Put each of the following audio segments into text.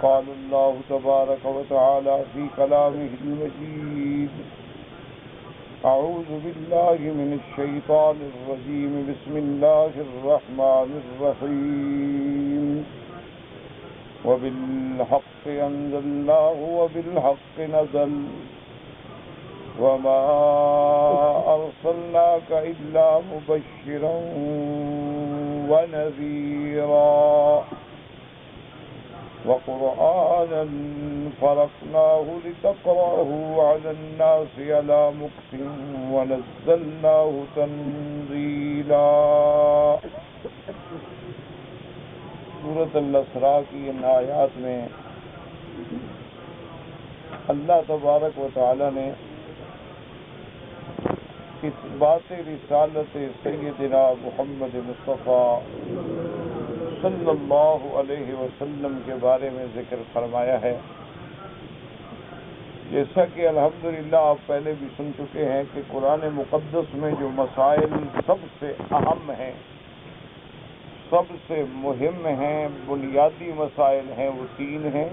قال الله تبارك وتعالى في كلامه المجيد أعوذ بالله من الشيطان الرجيم بسم الله الرحمن الرحيم وبالحق أنزلناه وبالحق نزل وما أرسلناك إلا مبشرا ونذيرا وقرآنا فرقناه لتقرأه على الناس على مكث ونزلناه تنزيلا۔ سورۃ الاسراء کی ان آیات میں اللہ تبارک و تعالی نے اس بات رسالت سیدنا محمد مصطفیٰ صلی اللہ علیہ وسلم کے بارے میں ذکر فرمایا ہے۔ جیسا کہ الحمدللہ آپ پہلے بھی سن چکے ہیں کہ قرآن مقدس میں جو مسائل سب سے اہم ہیں، سب سے مہم ہیں، بنیادی مسائل ہیں، وہ تین ہیں: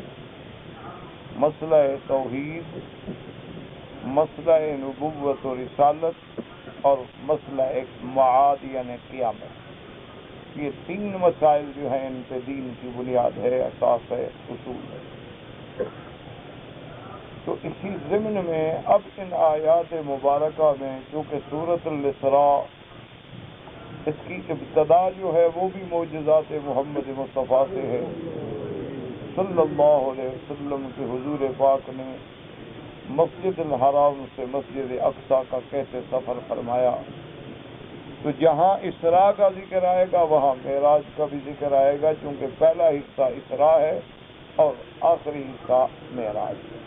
مسئلہ توحید، مسئلہ نبوت و رسالت، اور مسئلہ معاد یعنی قیامت۔ یہ تین مسائل جو ہیں ان پہ دین کی بنیاد ہے، اساس ہے، اصول ہے۔ تو اسی ضمن میں اب ان آیات مبارکہ میں چونکہ سورۃ الاسراء اس کی ابتدا جو ہے وہ بھی معجزات محمد مصطفیٰ سے ہے صلی اللہ علیہ وسلم کے حضور پاک نے مسجد الحرام سے مسجد اقصیٰ کا کیسے سفر فرمایا، تو جہاں اسراء کا ذکر آئے گا وہاں معراج کا بھی ذکر آئے گا، چونکہ پہلا حصہ اسراء ہے اور آخری حصہ معراج ہے۔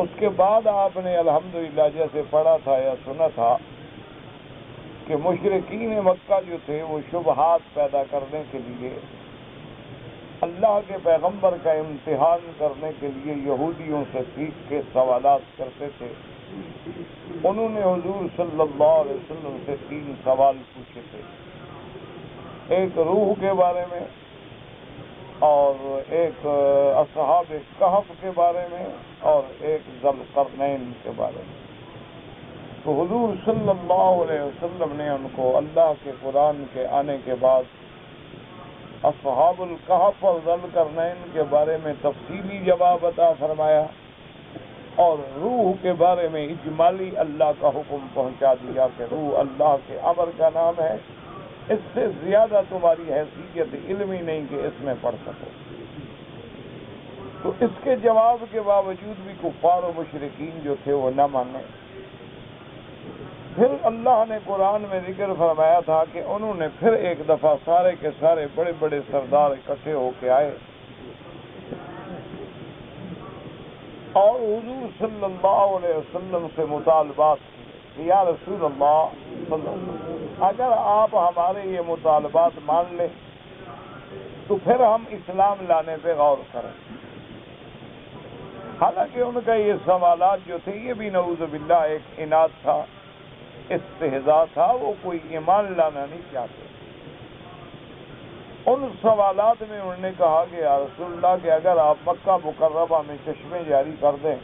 اس کے بعد آپ نے الحمدللہ جیسے پڑھا تھا یا سنا تھا کہ مشرکین مکہ جو تھے وہ شبہات پیدا کرنے کے لیے، اللہ کے پیغمبر کا امتحان کرنے کے لیے یہودیوں سے سیکھ کے سوالات کرتے تھے۔ انہوں نے حضور صلی اللہ علیہ وسلم سے تین سوال پوچھے تھے، ایک روح کے بارے میں، اور ایک اصحاب کہف کے بارے میں، اور ایک ذوالقرنین کے بارے میں۔ تو حضور صلی اللہ علیہ وسلم نے ان کو اللہ کے قرآن کے آنے کے بعد اصحاب الکہف اور ذوالقرنین کے بارے میں تفصیلی جواب عطا فرمایا، اور روح کے بارے میں اجمالی اللہ کا حکم پہنچا دیا کہ روح اللہ کے امر کا نام ہے، اس سے زیادہ تمہاری حیثیت علمی نہیں کہ اس میں پڑھ سکو۔ تو اس کے جواب کے باوجود بھی کفار و مشرکین جو تھے وہ نہ مانے۔ پھر اللہ نے قرآن میں ذکر فرمایا تھا کہ انہوں نے پھر ایک دفعہ سارے کے سارے بڑے بڑے سردار اکٹھے ہو کے آئے اور حضور صلی اللہ علیہ وسلم سے مطالبات کیے کہ یا رسول اللہ صلی اللہ علیہ وسلم، اگر آپ ہمارے یہ مطالبات مان لیں تو پھر ہم اسلام لانے پہ غور کریں۔ حالانکہ ان کا یہ سوالات جو تھے یہ بھی نعوذ باللہ ایک عناد تھا، استہزاء تھا، وہ کوئی ایمان لانا نہیں چاہتے۔ ان سوالات میں انہوں نے کہا کہ یا رسول اللہ کہ اگر آپ مکہ مکرمہ میں چشمے جاری کر دیں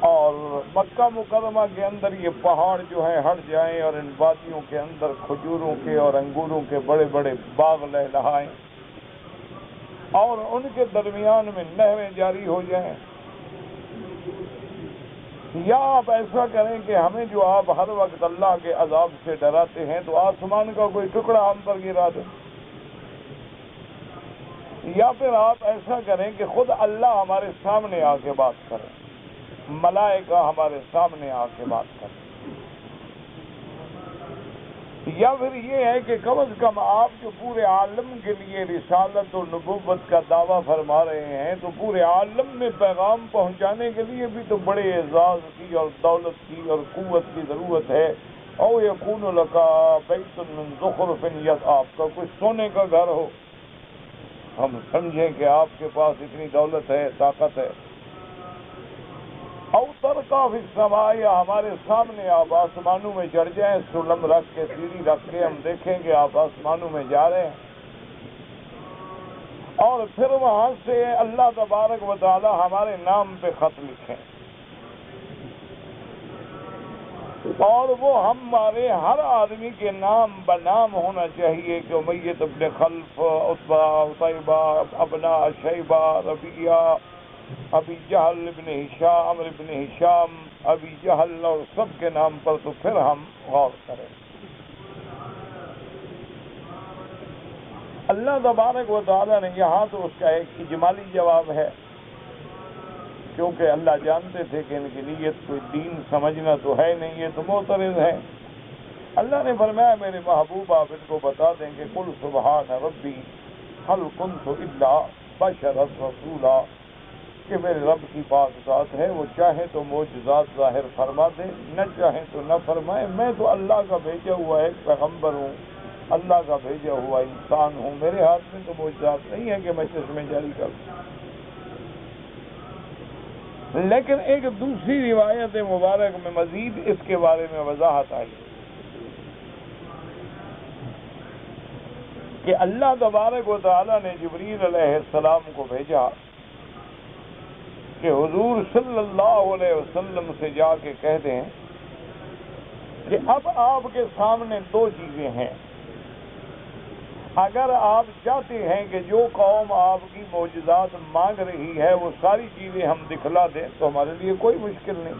اور مکہ مکرمہ کے اندر یہ پہاڑ جو ہیں ہٹ جائیں اور ان وادیوں کے اندر کھجوروں کے اور انگوروں کے بڑے بڑے باغ لہلہائیں اور ان کے درمیان میں نہریں جاری ہو جائیں، یا آپ ایسا کریں کہ ہمیں جو آپ ہر وقت اللہ کے عذاب سے ڈراتے ہیں تو آسمان کا کوئی ٹکڑا ہم پر گرا دیں، یا پھر آپ ایسا کریں کہ خود اللہ ہمارے سامنے آ کے بات کریں، ملائکہ ہمارے سامنے آ کے بات کریں، یا پھر یہ ہے کہ کم از کم آپ جو پورے عالم کے لیے رسالت و نبوت کا دعویٰ فرما رہے ہیں تو پورے عالم میں پیغام پہنچانے کے لیے بھی تو بڑے اعزاز کی اور دولت کی اور قوت کی ضرورت ہے۔ او یکون لک بیت من زخرف، یا آپ کا کوئی سونے کا گھر ہو، ہم سمجھیں کہ آپ کے پاس اتنی دولت ہے، طاقت ہے۔ او ترقی فی السماء، یا ہمارے سامنے آپ آسمانوں میں چڑھ جائیں، سلم رکھ کے، سیڑھی رکھ کے، ہم دیکھیں کہ آپ آسمانوں میں جا رہے ہیں۔ اور پھر وہاں سے اللہ تبارک و تعالی ہمارے نام پہ خط لکھیں، اور وہ ہمارے ہر آدمی کے نام بنام ہونا چاہیے کہ امیت ابن خلف، عتبہ، عتیبہ، ابنا شیبہ، ربیعہ، ابی جہل ابن ہشام، عمرو ابن ہشام، ابی جہل، اور سب کے نام پر تو پھر ہم غور کریں۔ اللہ تبارک و تعالیٰ نے یہاں تو اس کا ایک اجمالی جواب ہے، کیونکہ اللہ جانتے تھے کہ ان کی نیت کوئی دین سمجھنا تو ہے نہیں، یہ تو معترض ہے۔ اللہ نے فرمایا میرے محبوب آپ ان کو بتا دیں کہ قل سبحان ربی هل كنت الا بشرا رسولا، کہ میرے رب کی پاک ذات ہے، وہ چاہے تو معجزات ظاہر فرما دے، نہ چاہے تو نہ فرمائے، میں تو اللہ کا بھیجا ہوا ایک پیغمبر ہوں، اللہ کا بھیجا ہوا انسان ہوں، میرے ہاتھ میں تو معجزات نہیں ہے کہ میں چشمے جاری کروں۔ لیکن ایک دوسری روایت مبارک میں مزید اس کے بارے میں وضاحت آئی کہ اللہ تبارک و تعالی نے جبریل علیہ السلام کو بھیجا کہ حضور صلی اللہ علیہ وسلم سے جا کے کہہ دیں کہ اب آپ کے سامنے دو چیزیں ہیں، اگر آپ چاہتے ہیں کہ جو قوم آپ کی معجزات مانگ رہی ہے وہ ساری چیزیں ہم دکھلا دیں تو ہمارے لیے کوئی مشکل نہیں۔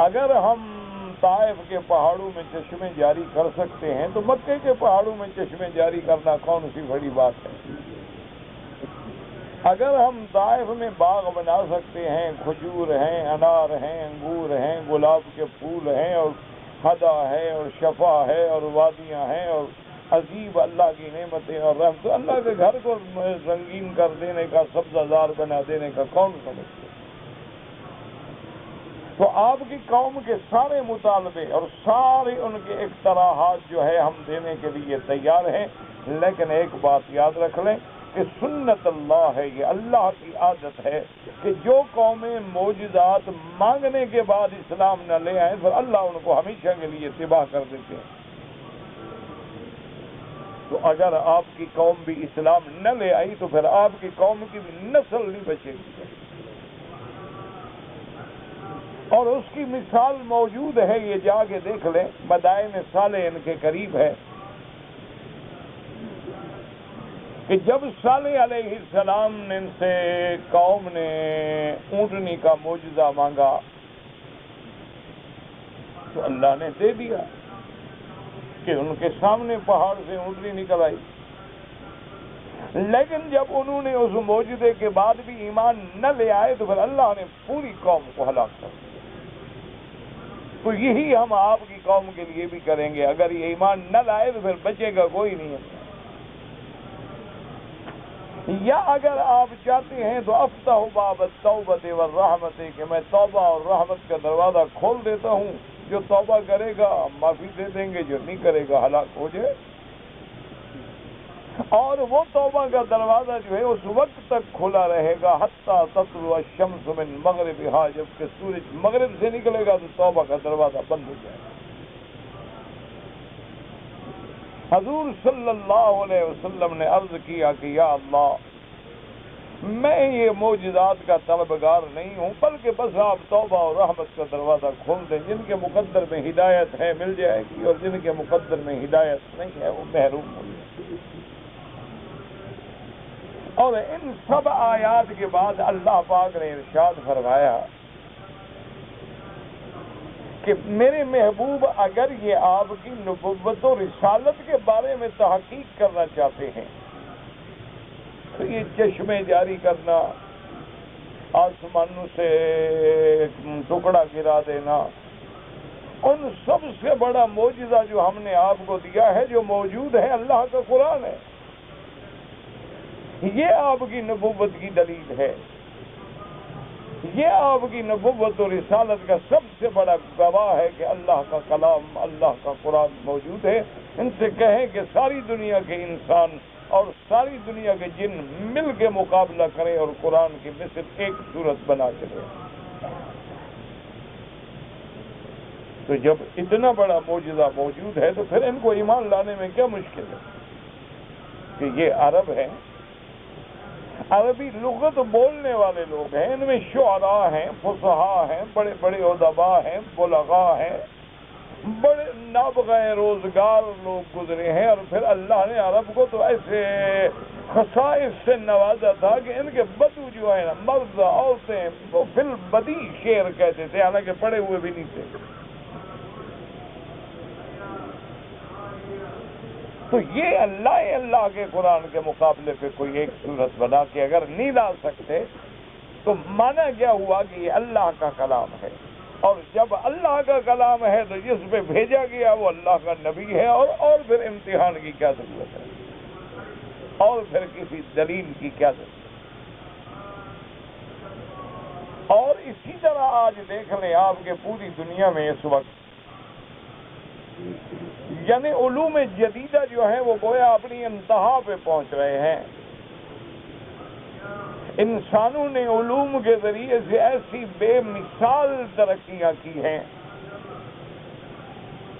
اگر ہم طائف کے پہاڑوں میں چشمے جاری کر سکتے ہیں تو مکے کے پہاڑوں میں چشمے جاری کرنا کون سی بڑی بات ہے؟ اگر ہم طائف میں باغ بنا سکتے ہیں، کھجور ہیں، انار ہیں، انگور ہیں، گلاب کے پھول ہیں، اور ہدا ہے، اور شفا ہے، اور وادیاں ہیں، اور عجیب اللہ کی نعمتیں اور رحمت، تو اللہ کے گھر کو رنگین کر دینے کا، سبزہ زار بنا دینے کا کون سمجھتے؟ تو آپ کی قوم کے سارے مطالبے اور سارے ان کے اقتراحات جو ہے ہم دینے کے لیے تیار ہیں، لیکن ایک بات یاد رکھ لیں کہ سنت اللہ ہے، یہ اللہ کی عادت ہے کہ جو قومیں معجزات مانگنے کے بعد اسلام نہ لے آئیں پھر اللہ ان کو ہمیشہ کے لیے تباہ کر دیتے ہیں۔ تو اگر آپ کی قوم بھی اسلام نہ لے آئی تو پھر آپ کی قوم کی بھی نسل نہیں بچے گی، اور اس کی مثال موجود ہے، یہ جا کے دیکھ لیں، مدائن صالح ان کے قریب ہے کہ جب صالح علیہ السلام نے ان سے قوم نے اونٹنی کا معجزہ مانگا تو اللہ نے دے دیا کہ ان کے سامنے پہاڑ سے اونٹنی نکل آئی، لیکن جب انہوں نے اس معجزے کے بعد بھی ایمان نہ لے آئے تو پھر اللہ نے پوری قوم کو ہلاک کر دیا۔ تو یہی ہم آپ کی قوم کے لیے بھی کریں گے، اگر یہ ایمان نہ لائے تو پھر بچے گا کوئی نہیں ہے، یا اگر آپ چاہتے ہیں تو افتح باب التوبۃ والرحمۃ، کہ میں توبہ اور رحمت کا دروازہ کھول دیتا ہوں، جو توبہ کرے گا ہم معافی دے دیں گے، جو نہیں کرے گا ہلاک ہو جائے۔ اور وہ توبہ کا دروازہ جو ہے اس وقت تک کھلا رہے گا حتی تطلع الشمس من مغربها، جب کہ سورج مغرب سے نکلے گا تو توبہ کا دروازہ بند ہو جائے گا۔ حضور صلی اللہ علیہ وسلم نے عرض کیا کہ یا اللہ میں یہ معجزات کا طلبگار نہیں ہوں، بلکہ بس آپ توبہ اور رحمت کا دروازہ کھول دیں، جن کے مقدر میں ہدایت ہے مل جائے گی، اور جن کے مقدر میں ہدایت نہیں ہے وہ محروم ہو جائے گی۔ اور ان سب آیات کے بعد اللہ پاک نے ارشاد فرمایا کہ میرے محبوب اگر یہ آپ کی نبوت و رسالت کے بارے میں تحقیق کرنا چاہتے ہیں تو یہ چشمے جاری کرنا، آسمانوں سے ٹکڑا گرا دینا، ان سب سے بڑا معجزہ جو ہم نے آپ کو دیا ہے، جو موجود ہے، اللہ کا قرآن ہے، یہ آپ کی نبوت کی دلیل ہے، یہ آپ کی نبوت و رسالت کا سب سے بڑا گواہ ہے کہ اللہ کا کلام، اللہ کا قرآن موجود ہے۔ ان سے کہیں کہ ساری دنیا کے انسان اور ساری دنیا کے جن مل کے مقابلہ کریں اور قرآن کی مثل ایک صورت بنا چلے۔ تو جب اتنا بڑا معجزہ موجود ہے تو پھر ان کو ایمان لانے میں کیا مشکل ہے؟ کہ یہ عرب ہیں، عربی لغت بولنے والے لوگ ہیں، ان میں شعراء ہیں، فصحاء ہیں، بڑے بڑے ادباء ہیں، بلغاء ہیں، بڑے نابغہ روزگار لوگ گزرے ہیں، اور پھر اللہ نے عرب کو تو ایسے خصائص سے نوازا تھا کہ ان کے بدو جو ہے نا، مرد عورتیں وہ فی البدی شعر کہتے تھے، حالانکہ پڑھے ہوئے بھی نہیں تھے۔ تو یہ اللہ کے قرآن کے مقابلے پہ کوئی ایک صورت بنا کے اگر نہیں لا سکتے تو مانا کیا ہوا کہ یہ اللہ کا کلام ہے، اور جب اللہ کا کلام ہے تو جس پہ بھیجا گیا وہ اللہ کا نبی ہے، اور پھر امتحان کی کیا ضرورت ہے، اور پھر کسی دلیل کی کیا ضرورت ہے۔ اور اسی طرح آج دیکھ لیں آپ کے پوری دنیا میں اس وقت یعنی علوم جدیدہ جو ہیں وہ گویا اپنی انتہا پہ پہنچ رہے ہیں۔ انسانوں نے علوم کے ذریعے سے ایسی بے مثال ترقیاں کی ہیں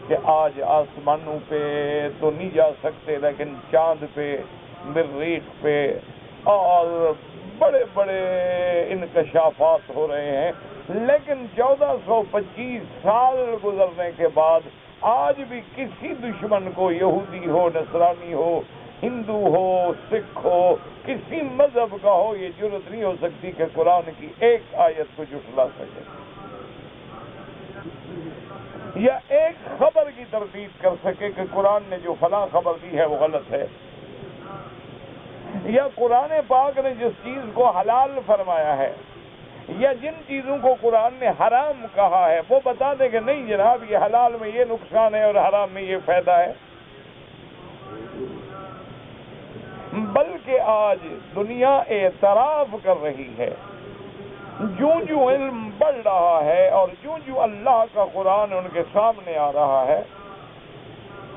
کہ آج آسمانوں پہ تو نہیں جا سکتے، لیکن چاند پہ، مریخ پہ، اور بڑے بڑے انکشافات ہو رہے ہیں۔ لیکن 1425 سال گزرنے کے بعد آج بھی کسی دشمن کو، یہودی ہو، نصرانی ہو، ہندو ہو، سکھ ہو، کسی مذہب کا ہو، یہ جرأت نہیں ہو سکتی کہ قرآن کی ایک آیت کو جھٹلا سکے، یا ایک خبر کی تردید کر سکے کہ قرآن نے جو فلاں خبر دی ہے وہ غلط ہے، یا قرآن پاک نے جس چیز کو حلال فرمایا ہے یا جن چیزوں کو قرآن نے حرام کہا ہے وہ بتا دے کہ نہیں جناب یہ حلال میں یہ نقصان ہے اور حرام میں یہ فائدہ ہے۔ بلکہ آج دنیا اعتراف کر رہی ہے، جو علم بڑھ رہا ہے اور جو اللہ کا قرآن ان کے سامنے آ رہا ہے۔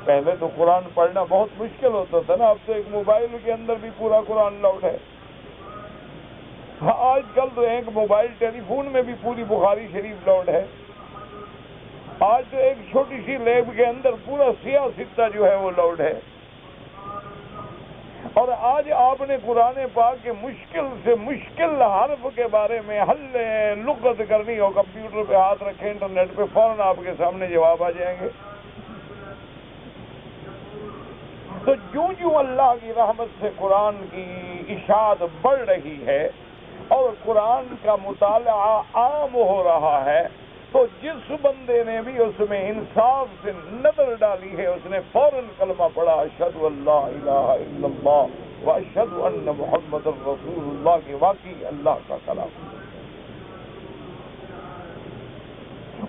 پہلے تو قرآن پڑھنا بہت مشکل ہوتا تھا نا، اب تو ایک موبائل کے اندر بھی پورا قرآن لاؤڈ ہے۔ آج کل تو ایک موبائل ٹیلی فون میں بھی پوری بخاری شریف لاؤڈ ہے۔ آج تو ایک چھوٹی سی لیب کے اندر پورا سیاہ ستہ جو ہے وہ لاؤڈ ہے۔ اور آج آپ نے قرآن پاک کے مشکل سے مشکل حرف کے بارے میں حل لغت کرنی ہو، کمپیوٹر پہ ہاتھ رکھیں، انٹرنیٹ پہ فوراً آپ کے سامنے جواب آ جائیں گے۔ تو جو اللہ کی رحمت سے قرآن کی اشاعت بڑھ رہی ہے اور قرآن کا مطالعہ عام ہو رہا ہے، تو جس بندے نے بھی اس میں انصاف سے نظر ڈالی ہے اس نے فوراً کلمہ پڑھا، اشہد ان لا الہ الا اللہ واشہد ان محمد رسول اللہ، کے واقعی اللہ کا کلام۔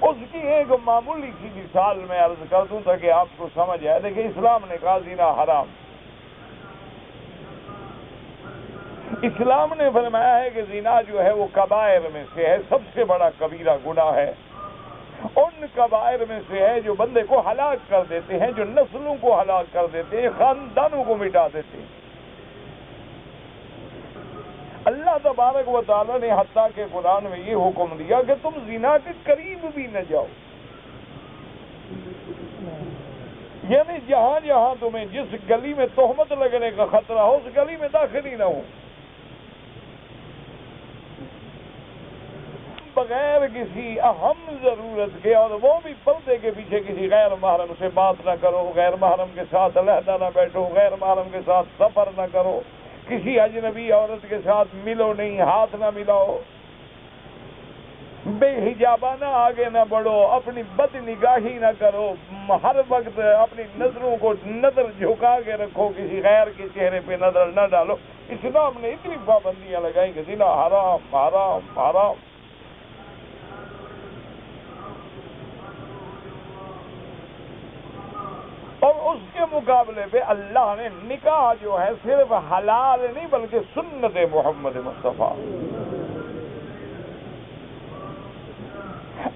اس کی ایک معمولی سی مثال میں عرض کر دوں تاکہ آپ کو سمجھ آئے۔ دیکھیں اسلام نے کہا زنا حرام، اسلام نے فرمایا ہے کہ زنا جو ہے وہ کبائر میں سے ہے، سب سے بڑا کبیرہ گناہ ہے، ان کبائر میں سے ہے جو بندے کو ہلاک کر دیتے ہیں، جو نسلوں کو ہلاک کر دیتے ہیں، خاندانوں کو مٹا دیتے ہیں۔ اللہ تبارک و تعالیٰ نے حتیٰ کہ قرآن میں یہ حکم دیا کہ تم زنا کے قریب بھی نہ جاؤ، یعنی جہاں جہاں تمہیں جس گلی میں تہمت لگنے کا خطرہ ہو اس گلی میں داخل ہی نہ ہو، بغیر کسی اہم ضرورت کے، اور وہ بھی پردے کے پیچھے کسی غیر محرم سے بات نہ کرو، غیر محرم کے ساتھ علیحدہ نہ بیٹھو، غیر محرم کے ساتھ سفر نہ کرو، کسی اجنبی عورت کے ساتھ ملو نہیں، ہاتھ نہ ملاؤ، بے حجابانہ آگے نہ بڑھو، اپنی بد نگاہی نہ کرو، ہر وقت اپنی نظروں کو نظر جھکا کے رکھو، کسی غیر کے چہرے پہ نظر نہ ڈالو۔ اسلام نے اتنی پابندیاں لگائیں کہ زنا حرام حرام حرام۔ اور اس کے مقابلے پہ اللہ نے نکاح جو ہے صرف حلال نہیں بلکہ سنت محمد مصطفیٰ۔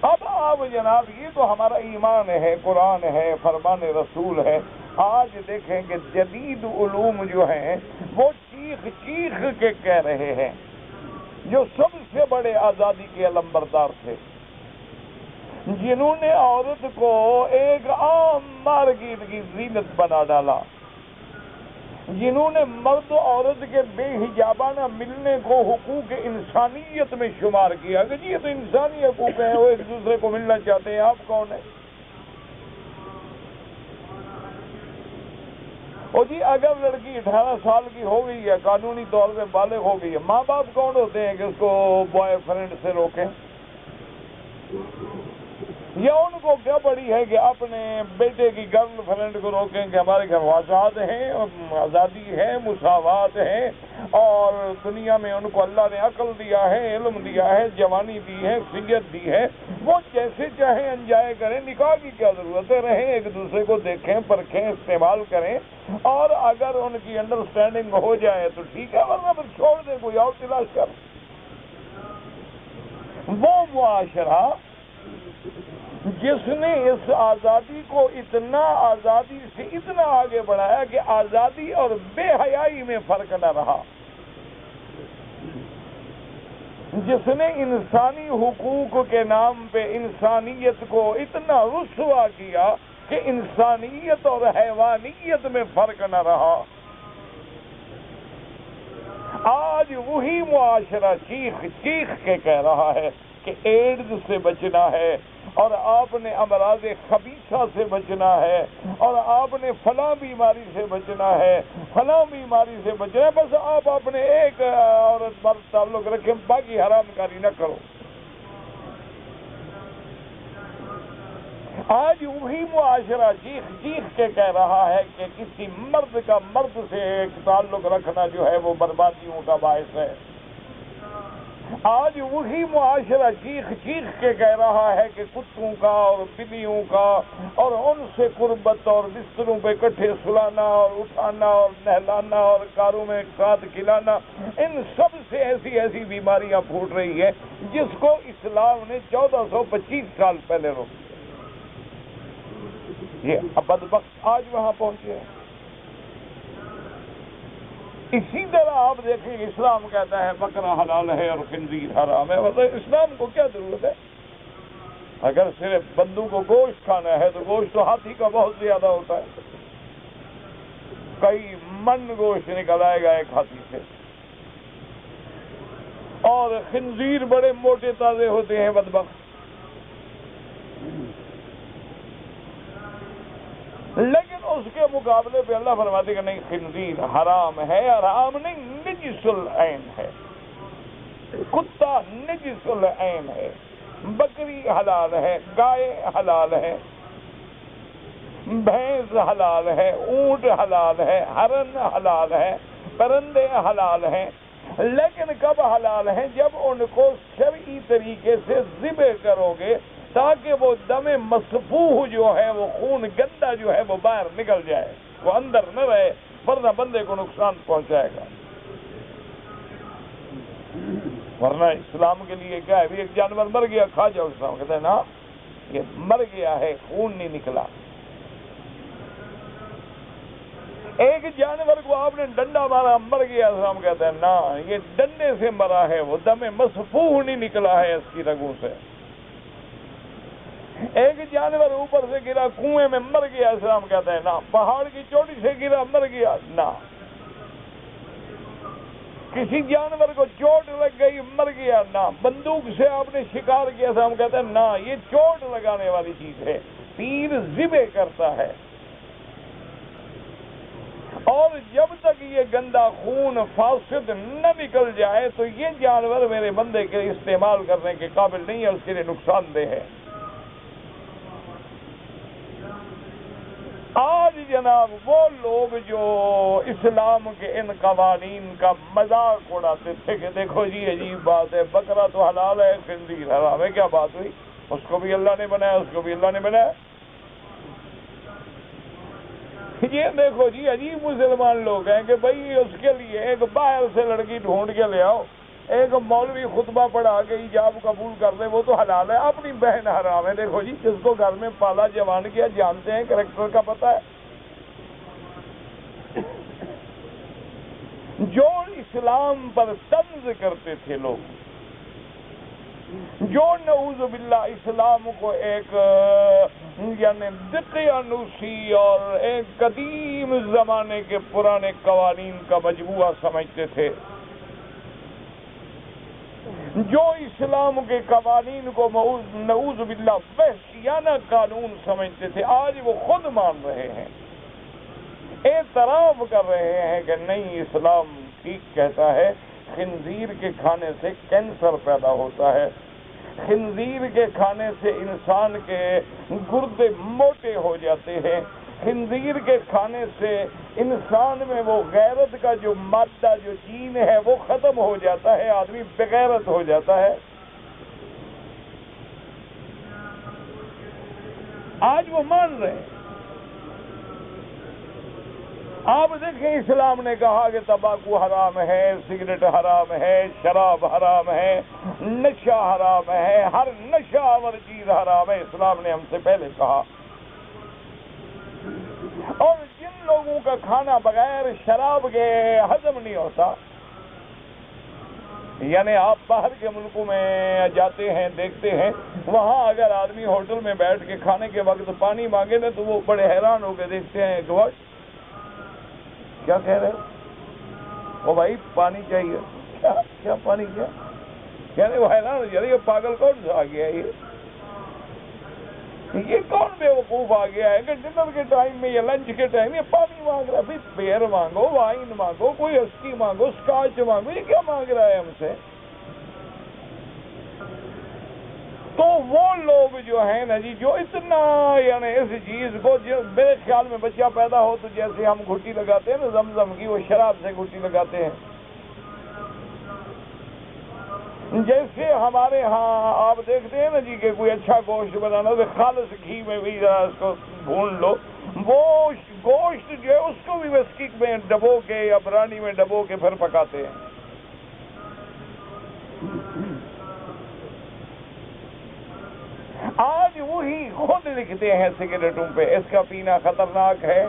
اب آپ جناب یہ تو ہمارا ایمان ہے، قرآن ہے، فرمان رسول ہے۔ آج دیکھیں کہ جدید علوم جو ہیں وہ چیخ چیخ کے کہہ رہے ہیں، جو سب سے بڑے آزادی کے علمبردار تھے، جنہوں نے عورت کو ایک عام مارکیٹ کی زینت بنا ڈالا، جنہوں نے مرد و عورت کے بے حجابانہ ملنے کو حقوق انسانیت میں شمار کیا کہ جی یہ تو انسانی حقوق ہیں، وہ ایک دوسرے کو ملنا چاہتے ہیں، آپ کون ہیں؟ اور جی اگر لڑکی 18 سال کی ہو گئی ہے، قانونی طور پہ بالغ ہو گئی ہے، ماں باپ کون ہوتے ہیں کہ اس کو بوائے فرینڈ سے روکیں؟ یا ان کو کیا پڑی ہے کہ اپنے بیٹے کی گرل فرینڈ کو روکیں کہ ہمارے گھر آزاد ہیں، آزادی ہے، مساوات ہے، اور دنیا میں ان کو اللہ نے عقل دیا ہے، علم دیا ہے، جوانی دی ہے، صحت دی ہے، وہ جیسے چاہیں انجوائے کریں، نکاح کی کیا ضرورت ہے؟ رہیں، ایک دوسرے کو دیکھیں، پرکھیں، استعمال کریں، اور اگر ان کی انڈرسٹینڈنگ ہو جائے تو ٹھیک ہے، ورنہ پھر چھوڑ دیں، کوئی اور تلاش کر۔ وہ معاشرہ جس نے اس آزادی کو اتنا آزادی سے اتنا آگے بڑھایا کہ آزادی اور بے حیائی میں فرق نہ رہا، جس نے انسانی حقوق کے نام پہ انسانیت کو اتنا رسوا کیا کہ انسانیت اور حیوانیت میں فرق نہ رہا، آج وہی معاشرہ چیخ چیخ کے کہہ رہا ہے کہ ایڈز سے بچنا ہے، اور آپ نے امراض خبیثہ سے بچنا ہے، اور آپ نے فلاں بیماری سے بچنا ہے، فلاں بیماری سے بچنا ہے، بس آپ اپنے ایک عورت پر تعلق رکھیں، باقی حرام کاری نہ کرو۔ آج وہی معاشرہ چیخ چیخ کے کہہ رہا ہے کہ کسی مرد کا مرد سے ایک تعلق رکھنا جو ہے وہ بربادیوں کا باعث ہے۔ آج وہی معاشرہ چیخ چیخ کے کہہ رہا ہے کہ کتوں کا اور بلیوں کا اور ان سے قربت اور بستروں پہ کٹھے سلانا اور اٹھانا اور نہلانا اور کاروں میں ساتھ کھلانا، ان سب سے ایسی ایسی بیماریاں پھوٹ رہی ہیں جس کو اسلام نے 1425 سال پہلے روک دیا۔ یہ بدبخت آج وہاں پہنچے ہیں۔ اسی طرح آپ دیکھیں، اسلام کہتا ہے بکرا حلال ہے اور خنزیر حرام ہے، مطلب اسلام کو کیا ضرورت ہے؟ اگر صرف بندوں کو گوشت کھانا ہے تو گوشت تو ہاتھی کا بہت زیادہ ہوتا ہے، کئی من گوشت نکل آئے گا ایک ہاتھی سے، اور خنزیر بڑے موٹے تازے ہوتے ہیں بدبخت۔ لیکن اس کے مقابلے پہ اللہ فرماتے کہ نہیں، خنزیر حرام ہے، حرام نہیں، نجس العین ہے، کتا نجس العین ہے، بکری حلال ہے، گائے حلال ہے، بھینس حلال ہے، اونٹ حلال ہے، ہرن حلال ہے، پرندے حلال ہیں، لیکن کب حلال ہیں؟ جب ان کو شرعی طریقے سے ذبح کرو گے تاکہ وہ دم مسفوح جو ہے، وہ خون گندا جو ہے وہ باہر نکل جائے، وہ اندر نہ رہے، ورنہ بندے کو نقصان پہنچائے گا۔ ورنہ اسلام کے لیے کیا ہے؟ ایک جانور مر گیا، کھا جاؤ، اسلام کہتے ہیں نا یہ مر گیا ہے، خون نہیں نکلا۔ ایک جانور کو آپ نے ڈنڈا مارا، مر گیا، اسلام کہتے ہیں نا یہ ڈنڈے سے مرا ہے، وہ دم مسفوح نہیں نکلا ہے اس کی رگوں سے۔ ایک جانور اوپر سے گرا، کنویں میں مر گیا، اسلام کہتا ہے نا پہاڑ کی چوٹی سے گرا مر گیا، نہ کسی جانور کو چوٹ لگ گئی مر گیا، نہ بندوق سے آپ نے شکار کیا، اسلام کہتا ہے نہ یہ چوٹ لگانے والی چیز ہے، تیر ذبح کرتا ہے، اور جب تک یہ گندا خون فاسد نہ نکل جائے تو یہ جانور میرے بندے کے استعمال کرنے کے قابل نہیں ہے، اس کے لیے نقصان دہ ہے۔ آج جناب وہ لوگ جو اسلام کے ان قوانین کا مذاق اڑاتے تھے کہ دیکھو جی عجیب بات ہے، بکرا تو حلال ہے، خنزیر حرام ہے، کیا بات ہوئی؟ اس کو بھی اللہ نے بنایا، اس کو بھی اللہ نے بنایا۔ یہ دیکھو جی عجیب مسلمان لوگ ہیں کہ بھائی اس کے لیے ایک باہر سے لڑکی ڈھونڈ کے لے آؤ، ایک مولوی خطبہ پڑھا کے ایجاب قبول کر لے، وہ تو حلال ہے، اپنی بہن حرام ہے۔ دیکھو جی جس کو گھر میں پالا جوان کیا، جانتے ہیں، کریکٹر کا پتہ ہے۔ جو اسلام پر طنز کرتے تھے لوگ، جو نعوذ باللہ اسلام کو ایک یعنی دقیانوسی اور ایک قدیم زمانے کے پرانے قوانین کا مجموعہ سمجھتے تھے، جو اسلام کے قوانین کو نعوذ باللہ وحشیانہ قانون سمجھتے تھے، آج وہ خود مان رہے ہیں، اعتراف کر رہے ہیں کہ نہیں، اسلام ٹھیک کہتا ہے خنزیر کے کھانے سے کینسر پیدا ہوتا ہے، خنزیر کے کھانے سے انسان کے گردے موٹے ہو جاتے ہیں، خنزیر کے کھانے سے انسان میں وہ غیرت کا جو مادہ، جو جین ہے وہ ختم ہو جاتا ہے، آدمی بغیرت ہو جاتا ہے۔ آج وہ مان رہے ہیں۔ آپ دیکھیں، اسلام نے کہا کہ تمباکو حرام ہے، سگریٹ حرام ہے، شراب حرام ہے، نشہ حرام ہے، ہر نشہ آور چیز حرام ہے، اسلام نے ہم سے پہلے کہا۔ اور جن لوگوں کا کھانا بغیر شراب کے ہضم نہیں ہوتا، یعنی آپ باہر کے ملکوں میں جاتے ہیں، دیکھتے ہیں، وہاں اگر آدمی ہوٹل میں بیٹھ کے کھانے کے وقت پانی مانگے نا تو وہ بڑے حیران ہو کے دیکھتے ہیں کہ کیا کہہ رہے ہو؟ بھائی پانی چاہیے، کیا پانی کیا؟ یعنی وہ حیران ہو جاتے، یہ پاگل کون سے آ گیا، یہ کون بے وقوف آ گیا ہے کہ ڈنر کے ٹائم میں یا لنچ کے ٹائم میں پانی مانگ رہا ہے؟ پھر بیئر مانگو، وائن مانگو، کوئی اسکی مانگو، اسکاچ مانگو، یہ کیا مانگ رہا ہے ہم سے؟ تو وہ لوگ جو ہیں نا جی، جو اتنا یعنی اس چیز کو، میرے خیال میں بچہ پیدا ہو تو جیسے ہم گھٹی لگاتے ہیں نا زمزم کی، وہ شراب سے گھٹی لگاتے ہیں۔ جیسے ہمارے ہاں آپ دیکھتے ہیں نا جی کہ کوئی اچھا گوشت بنانا تو خالص گھی میں بھی ذرا اس کو بھون لو، وہ گوشت جو ہے اس کو بھی وسکی میں ڈبو کے یا برانی میں ڈبو کے پھر پکاتے ہیں۔ آج وہی خود لکھتے ہیں سگریٹوں پہ، اس کا پینا خطرناک ہے،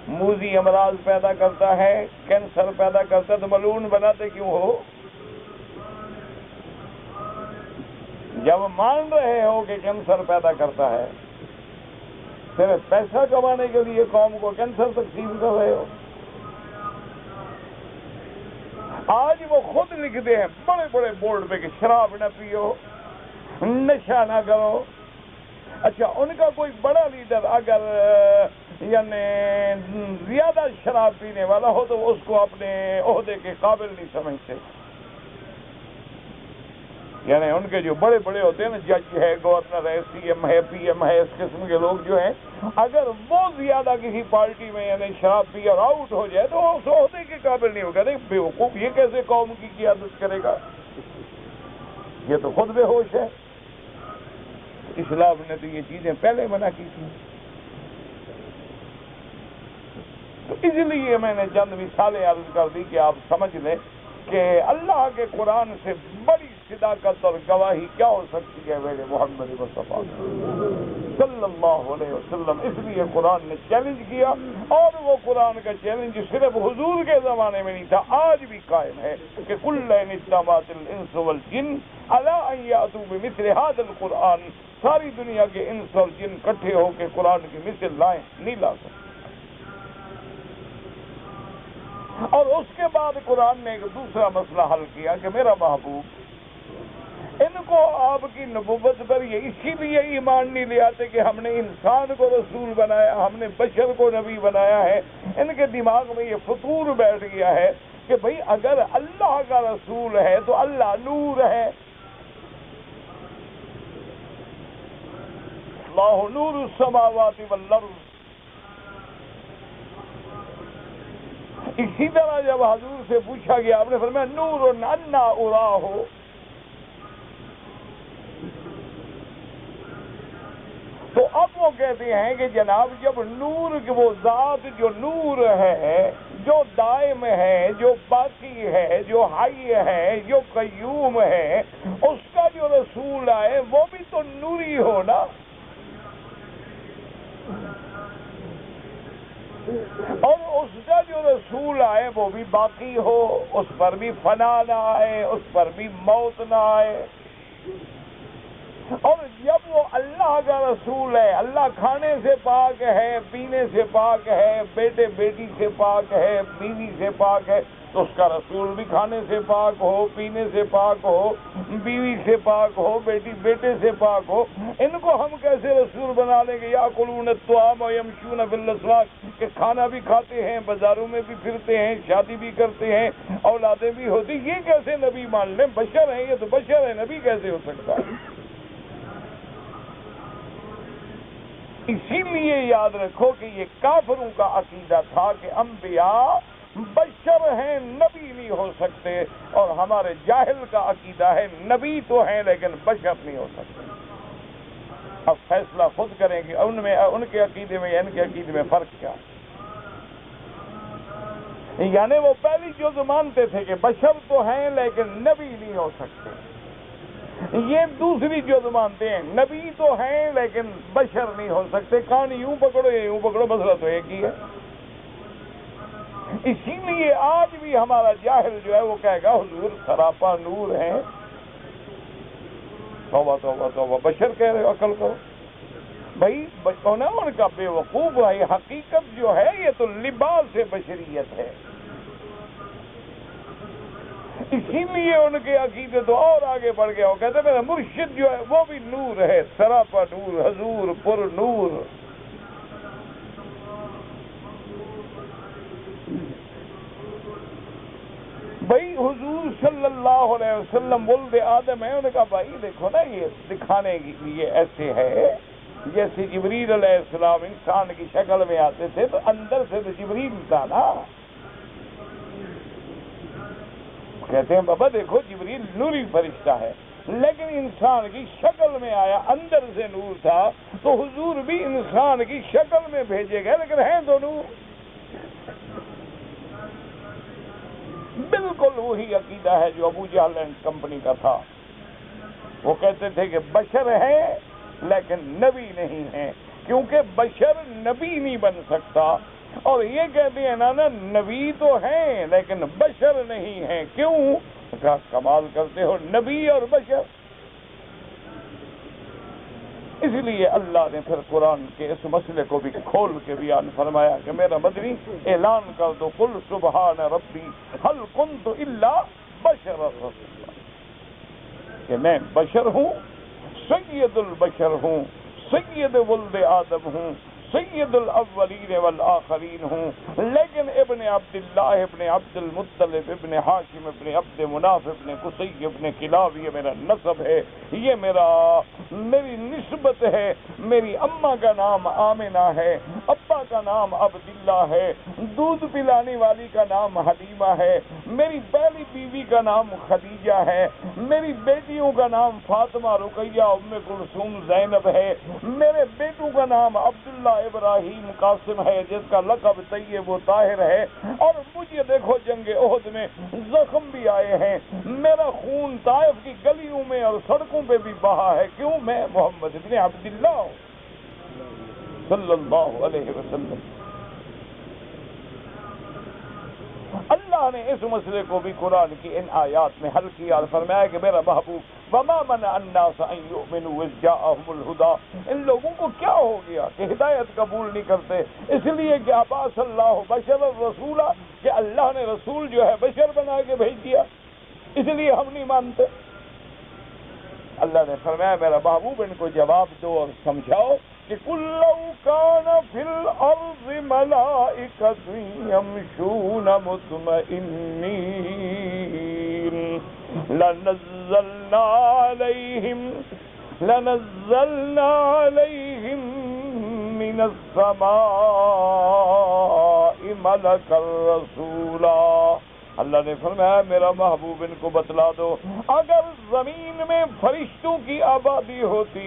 موذی امراض پیدا کرتا ہے، کینسر پیدا کرتا ہے، تو ملعون بناتے کیوں ہو؟ جب مان رہے ہو کہ کینسر پیدا کرتا ہے، صرف پیسہ کمانے کے لیے قوم کو کینسر تقسیم کر رہے ہو۔ آج وہ خود لکھتے ہیں بڑے بڑے بورڈ پہ کہ شراب نہ پیو، نشہ نہ کرو۔ اچھا، ان کا کوئی بڑا لیڈر اگر یعنی زیادہ شراب پینے والا ہو تو اس کو اپنے عہدے کے قابل نہیں سمجھتے، یعنی ان کے جو بڑے بڑے ہوتے ہیں نا، جج ہے، گورنر ہے، سی ایم ہے، پی ایم ہے، اس قسم کے لوگ جو ہیں، اگر وہ زیادہ کسی پارٹی میں یعنی شراب پی اور آؤٹ ہو جائے تو وہ اس عہدے کے قابل نہیں ہوگا۔ نہیں بے وقوف، یہ کیسے قوم کی قیادت کرے گا؟ یہ تو خود بے ہوش ہے۔ اسلام نے تو یہ چیزیں پہلے منع کی تھی۔ تو اس لیے میں نے چند مثالیں عرض کر دی کہ آپ سمجھ لیں کہ اللہ کے قرآن سے بڑی صداقت اور گواہی کیا ہو سکتی ہے میرے محمد مصطفیٰ صلی اللہ علیہ وسلم۔ اس لیے قرآن نے چیلنج کیا، اور وہ قرآن کا چیلنج صرف حضور کے زمانے میں نہیں تھا، آج بھی قائم ہے کہ کل اجتمعت الانس والجن علی ان یأتوا بمثل ھذا القرآن، ساری دنیا کے انس اور جن اکٹھے ہو کے قرآن کی مثل لائیں، نہیں لا سکتے۔ اور اس کے بعد قرآن نے ایک دوسرا مسئلہ حل کیا کہ میرا محبوب، ان کو آپ کی نبوت پر یہ اسی لیے ایمان نہیں لے آتے کہ ہم نے انسان کو رسول بنایا، ہم نے بشر کو نبی بنایا ہے۔ ان کے دماغ میں یہ فطور بیٹھ گیا ہے کہ بھئی اگر اللہ کا رسول ہے تو اللہ نور ہے، اللہ نور السماوات والارض۔ اسی طرح جب حضور سے پوچھا گیا، آپ نے فرمایا نور انا اراہ، تو اب وہ کہتے ہیں کہ جناب جب نور کی وہ ذات جو نور ہے، جو دائم ہے، جو باقی ہے، جو حی ہے، جو قیوم ہے، اس کا جو رسول آئے وہ بھی تو نوری ہو نا، اور اس کا جو رسول آئے وہ بھی باقی ہو، اس پر بھی فنا نہ آئے، اس پر بھی موت نہ آئے۔ اور جب وہ اللہ کا رسول ہے، اللہ کھانے سے پاک ہے، پینے سے پاک ہے، بیٹے بیٹی سے پاک ہے، بیوی سے پاک ہے، تو اس کا رسول بھی کھانے سے پاک ہو، پینے سے پاک ہو، بیوی سے پاک ہو، بیٹی بیٹے سے پاک ہو۔ ان کو ہم کیسے رسول بنا لیں گے؟ یاکلون الطعام ویمشون فی الاسواق، کہ کھانا بھی کھاتے ہیں، بازاروں میں بھی پھرتے ہیں، شادی بھی کرتے ہیں، اولادیں بھی ہوتی، یہ کیسے نبی مان لیں؟ بشر ہیں یہ، تو بشر ہے، نبی کیسے ہو سکتا ہے؟ اسی لیے یاد رکھو کہ یہ کافروں کا عقیدہ تھا کہ انبیاء بشر ہیں، نبی نہیں ہو سکتے، اور ہمارے جاہل کا عقیدہ ہے نبی تو ہیں لیکن بشر نہیں ہو سکتے۔ اب فیصلہ خود کریں کہ ان کے عقیدے میں یا ان کے عقیدے میں فرق کیا ہے۔ یعنی وہ پہلی جز مانتے تھے کہ بشر تو ہیں لیکن نبی نہیں ہو سکتے، یہ دوسری جز مانتے ہیں نبی تو ہیں لیکن بشر نہیں ہو سکتے، کان یوں پکڑو یا یوں پکڑو، مسئلہ تو ایک ہی ہے۔ اسی لیے آج بھی ہمارا جاہل جو ہے وہ کہے گا حضور سراپا نور ہیں، توبہ توبہ توبہ، بشر کہہ رہے ہو، عقل کرو بھائی، نا ان کا بے وقوف ہے۔ حقیقت جو ہے یہ تو لباس بشریت ہے، اسی لیے ان کے عقیدے تو اور آگے بڑھ گیا، وہ کہتے ہیں میرا مرشد جو ہے وہ بھی نور ہے، سراپا نور، حضور پر نور۔ بھائی حضور صلی اللہ علیہ وسلم ولد آدم ہے، انہوں نے کہا بھائی دیکھو نا، یہ دکھانے کے لیے ایسے ہے جیسے جبریل علیہ السلام انسان کی شکل میں آتے تھے، تو اندر سے تو جبریل تھا نا۔ کہتے ہیں بابا دیکھو جبریل نوری فرشتہ ہے، لیکن انسان کی شکل میں آیا، اندر سے نور تھا، تو حضور بھی انسان کی شکل میں بھیجے گئے لیکن ہیں تو نور۔ بالکل وہی عقیدہ ہے جو ابو جہل اینڈ کمپنی کا تھا، وہ کہتے تھے کہ بشر ہیں لیکن نبی نہیں ہیں، کیونکہ بشر نبی نہیں بن سکتا، اور یہ کہتے ہیں نا نبی تو ہیں لیکن بشر نہیں ہیں، کیوں؟ کہا کمال کرتے ہو، نبی اور بشر۔ اس لیے اللہ نے پھر قرآن کے اس مسئلے کو بھی کھول کے بیان فرمایا کہ میرا مدنی اعلان کر دو، قل سبحان ربی هل كنت الا بشر رسولا، کہ میں بشر ہوں، سید البشر ہوں، سید ولد آدم ہوں، سید الاولین والآخرین ہوں، لیکن ابن عبداللہ ابن عبد المطلب ابن ہاشم ابن عبد مناف ابن قصی ابن کلاب، یہ میرا نسب ہے، یہ میری نسبت ہے، میری اماں کا نام آمنہ ہے، ابا کا نام عبداللہ ہے، دودھ پلانے والی کا نام حلیمہ ہے، میری پہلی بیوی کا نام خدیجہ ہے، میری بیٹیوں کا نام فاطمہ، رقیہ، ام کلثوم، زینب ہے، میرے بیٹوں کا نام عبداللہ، ابراہیم، قاسم ہے، جس کا لقب طیب و طاہر ہے، اور مجھے دیکھو جنگ احد میں زخم بھی آئے ہیں، میرا خون طائف کی گلیوں میں اور سڑکوں پہ بھی بہا ہے، کیوں؟ میں محمد ابن عبداللہ صلی اللہ علیہ وسلم۔ اللہ نے اس مسئلے کو بھی قرآن کی ان آیات میں حل کیا اور فرمایا کہ میرا محبوب وما منع الناس ان يؤمنوا اذ جاءهم الهدى، ان لوگوں کو کیا ہو گیا کہ ہدایت قبول نہیں کرتے؟ اس لیے کہ عباس اللہ بشر الرسول، کہ اللہ نے رسول جو ہے بشر بنا کے بھیج دیا، اس لیے ہم نہیں مانتے۔ اللہ نے فرمایا میرا محبوب ان کو جواب دو اور سمجھاؤ کہ قُل لَّوْ كَانَ فِي الْأَرْضِ مَلَائِكَةٌ يَمْشُونَ مُطْمَئِنِّينَ لَنَزَّلْنَا عَلَيْهِمْ مِنَ السَّمَاءِ مَلَكًا رَّسُولًا۔ اللہ نے فرمایا میرا محبوب ان کو بتلا دو، اگر زمین میں فرشتوں کی آبادی ہوتی،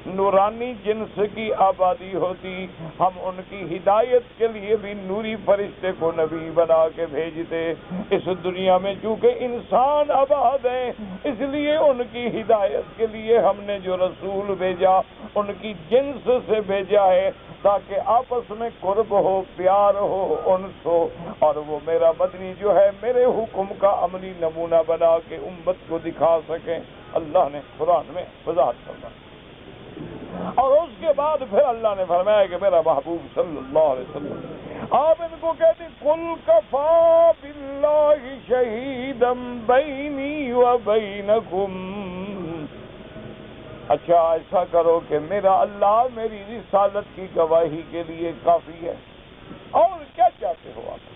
نورانی جنس کی آبادی ہوتی، ہم ان کی ہدایت کے لیے بھی نوری فرشتے کو نبی بنا کے بھیجتے۔ اس دنیا میں چونکہ انسان آباد ہیں، اس لیے ان کی ہدایت کے لیے ہم نے جو رسول بھیجا ان کی جنس سے بھیجا ہے، تاکہ آپس میں قرب ہو، پیار ہو، انس ہو، اور وہ میرا مدنی جو ہے میرے حکم کا عملی نمونہ بنا کے امت کو دکھا سکیں. اللہ نے قرآن میں وضاحت فرمائی. اور اس کے بعد پھر اللہ نے فرمایا کہ میرا محبوب صلی اللہ علیہ وسلم آپ ان کو کہتے قل کفا باللہ شہیدا بینی و بینکم. اچھا ایسا کرو کہ میرا اللہ میری رسالت کی گواہی کے لیے کافی ہے. اور کیا چاہتے ہو آپ؟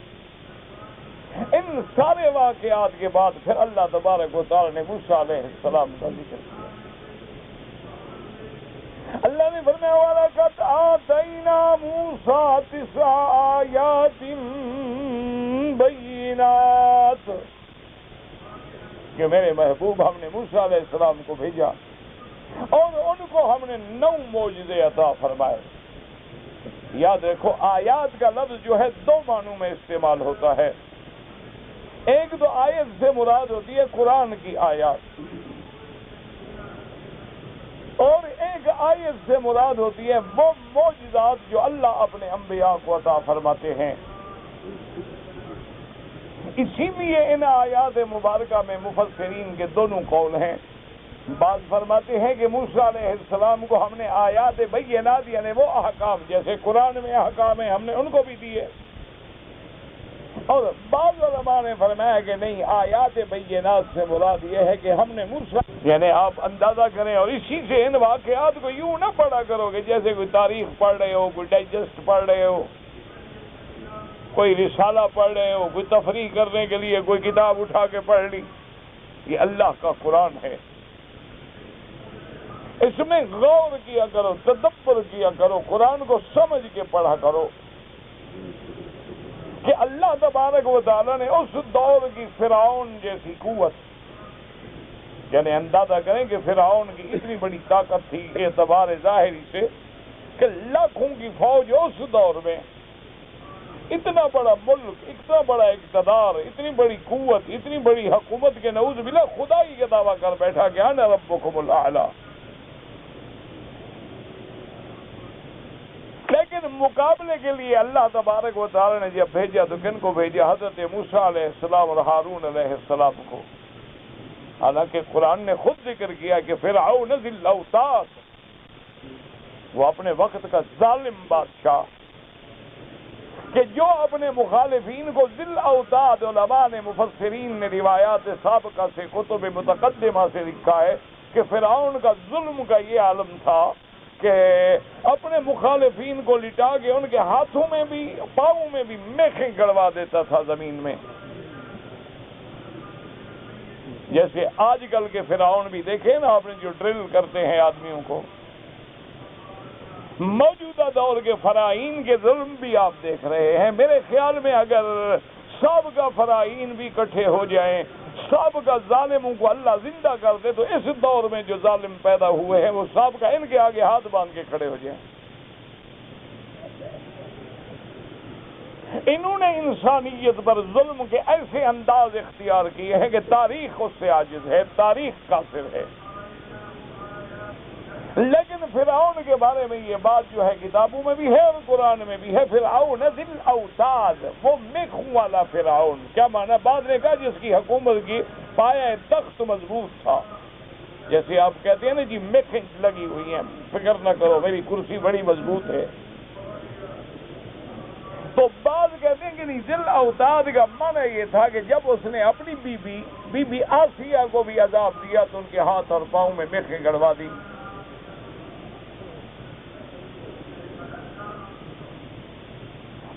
ان سارے واقعات کے بعد پھر اللہ تبارک و تعالی نے موسیٰ علیہ السلام کا ذکر کیا. اللہ نے فرمایا وَلَقَدْ آتَيْنَا مُوسَىٰ 9 آیَاتٍ بَيِّنَاتٍ کہ میرے محبوب ہم نے موسیٰ علیہ السلام کو بھیجا اور ان کو ہم نے 9 معجزے عطا فرمائے. یاد رکھو آیات کا لفظ جو ہے 2 معنوں میں استعمال ہوتا ہے. ایک تو آیت سے مراد ہوتی ہے قرآن کی آیات اور ایک آیت سے مراد ہوتی ہے وہ معجزات جو اللہ اپنے انبیاء کو عطا فرماتے ہیں. اسی لیے ان آیات مبارکہ میں مفسرین کے دونوں قول ہیں. بعض فرماتے ہیں کہ موسیٰ علیہ السلام کو ہم نے آیات بینات یعنی وہ احکام جیسے قرآن میں احکام ہیں ہم نے ان کو بھی دیے. اور بعض علماء نے فرمایا کہ نہیں آیات بینات سے مراد یہ ہے کہ ہم نے موسیٰ یعنی آپ اندازہ کریں اور اسی سے ان واقعات کو یوں نہ پڑھا کرو کہ جیسے کوئی تاریخ پڑھ رہے ہو, کوئی ڈائجسٹ پڑھ رہے ہو, کوئی رسالہ پڑھ رہے ہو, کوئی تفریح کرنے کے لیے کوئی کتاب اٹھا کے پڑھ لی. یہ اللہ کا قرآن ہے, اس میں غور کیا کرو, تدبر کیا کرو, قرآن کو سمجھ کے پڑھا کرو کہ اللہ تبارک و تعالیٰ نے اس دور کی فرعون جیسی قوت یعنی اندازہ کریں کہ فرعون کی اتنی بڑی طاقت تھی اعتبار ظاہری سے کہ لاکھوں کی فوج اس دور میں, اتنا بڑا ملک, اتنا بڑا اقتدار, اتنی بڑی قوت, اتنی بڑی حکومت کے نعوذ باللہ خدائی کا دعویٰ کر بیٹھا کہ انا ربکم الاعلی. لیکن مقابلے کے لیے اللہ تبارک و تعالی نے جب بھیجا تو کن کو بھیجا؟ حضرت موسیٰ علیہ السلام اور ہارون علیہ السلام کو. حالانکہ قرآن نے خود ذکر کیا کہ فرعون ذی الاوتاد وہ اپنے وقت کا ظالم بادشاہ کہ جو اپنے مخالفین کو ذی الاوتاد, علماء نے مفسرین نے روایات سابقہ سے کتب متقدمہ سے لکھا ہے کہ فرعون کا ظلم کا یہ عالم تھا کہ اپنے مخالفین کو لٹا کے ان کے ہاتھوں میں بھی پاؤں میں بھی میخیں گڑوا دیتا تھا زمین میں. جیسے آج کل کے فرعون بھی دیکھیں نا آپ نے جو ڈرل کرتے ہیں آدمیوں کو, موجودہ دور کے فراعین کے ظلم بھی آپ دیکھ رہے ہیں. میرے خیال میں اگر سابقہ فراعین بھی اکٹھے ہو جائیں, سابقہ ظالموں کو اللہ زندہ کر دے تو اس دور میں جو ظالم پیدا ہوئے ہیں وہ سابقہ ان کے آگے ہاتھ باندھ کے کھڑے ہو جائیں. انہوں نے انسانیت پر ظلم کے ایسے انداز اختیار کیے ہیں کہ تاریخ اس سے عاجز ہے, تاریخ کافر ہے. لیکن فرعون کے بارے میں یہ بات جو ہے کتابوں میں بھی ہے اور قرآن میں بھی ہے. فرعون ذی الاوتاد وہ میخوں والا فرعون. کیا معنی؟ بعد نے کہا جس کی حکومت کی پایہ تخت مضبوط تھا. جیسے آپ کہتے ہیں نا جی میخیں لگی ہوئی ہیں, فکر نہ کرو میری کرسی بڑی مضبوط ہے. تو بعض کہتے ہیں کہ نہیں, ذی الاوتاد کا معنی یہ تھا کہ جب اس نے اپنی بی بی آسیہ کو بھی عذاب دیا تو ان کے ہاتھ اور پاؤں میں میخیں گڑوا دی.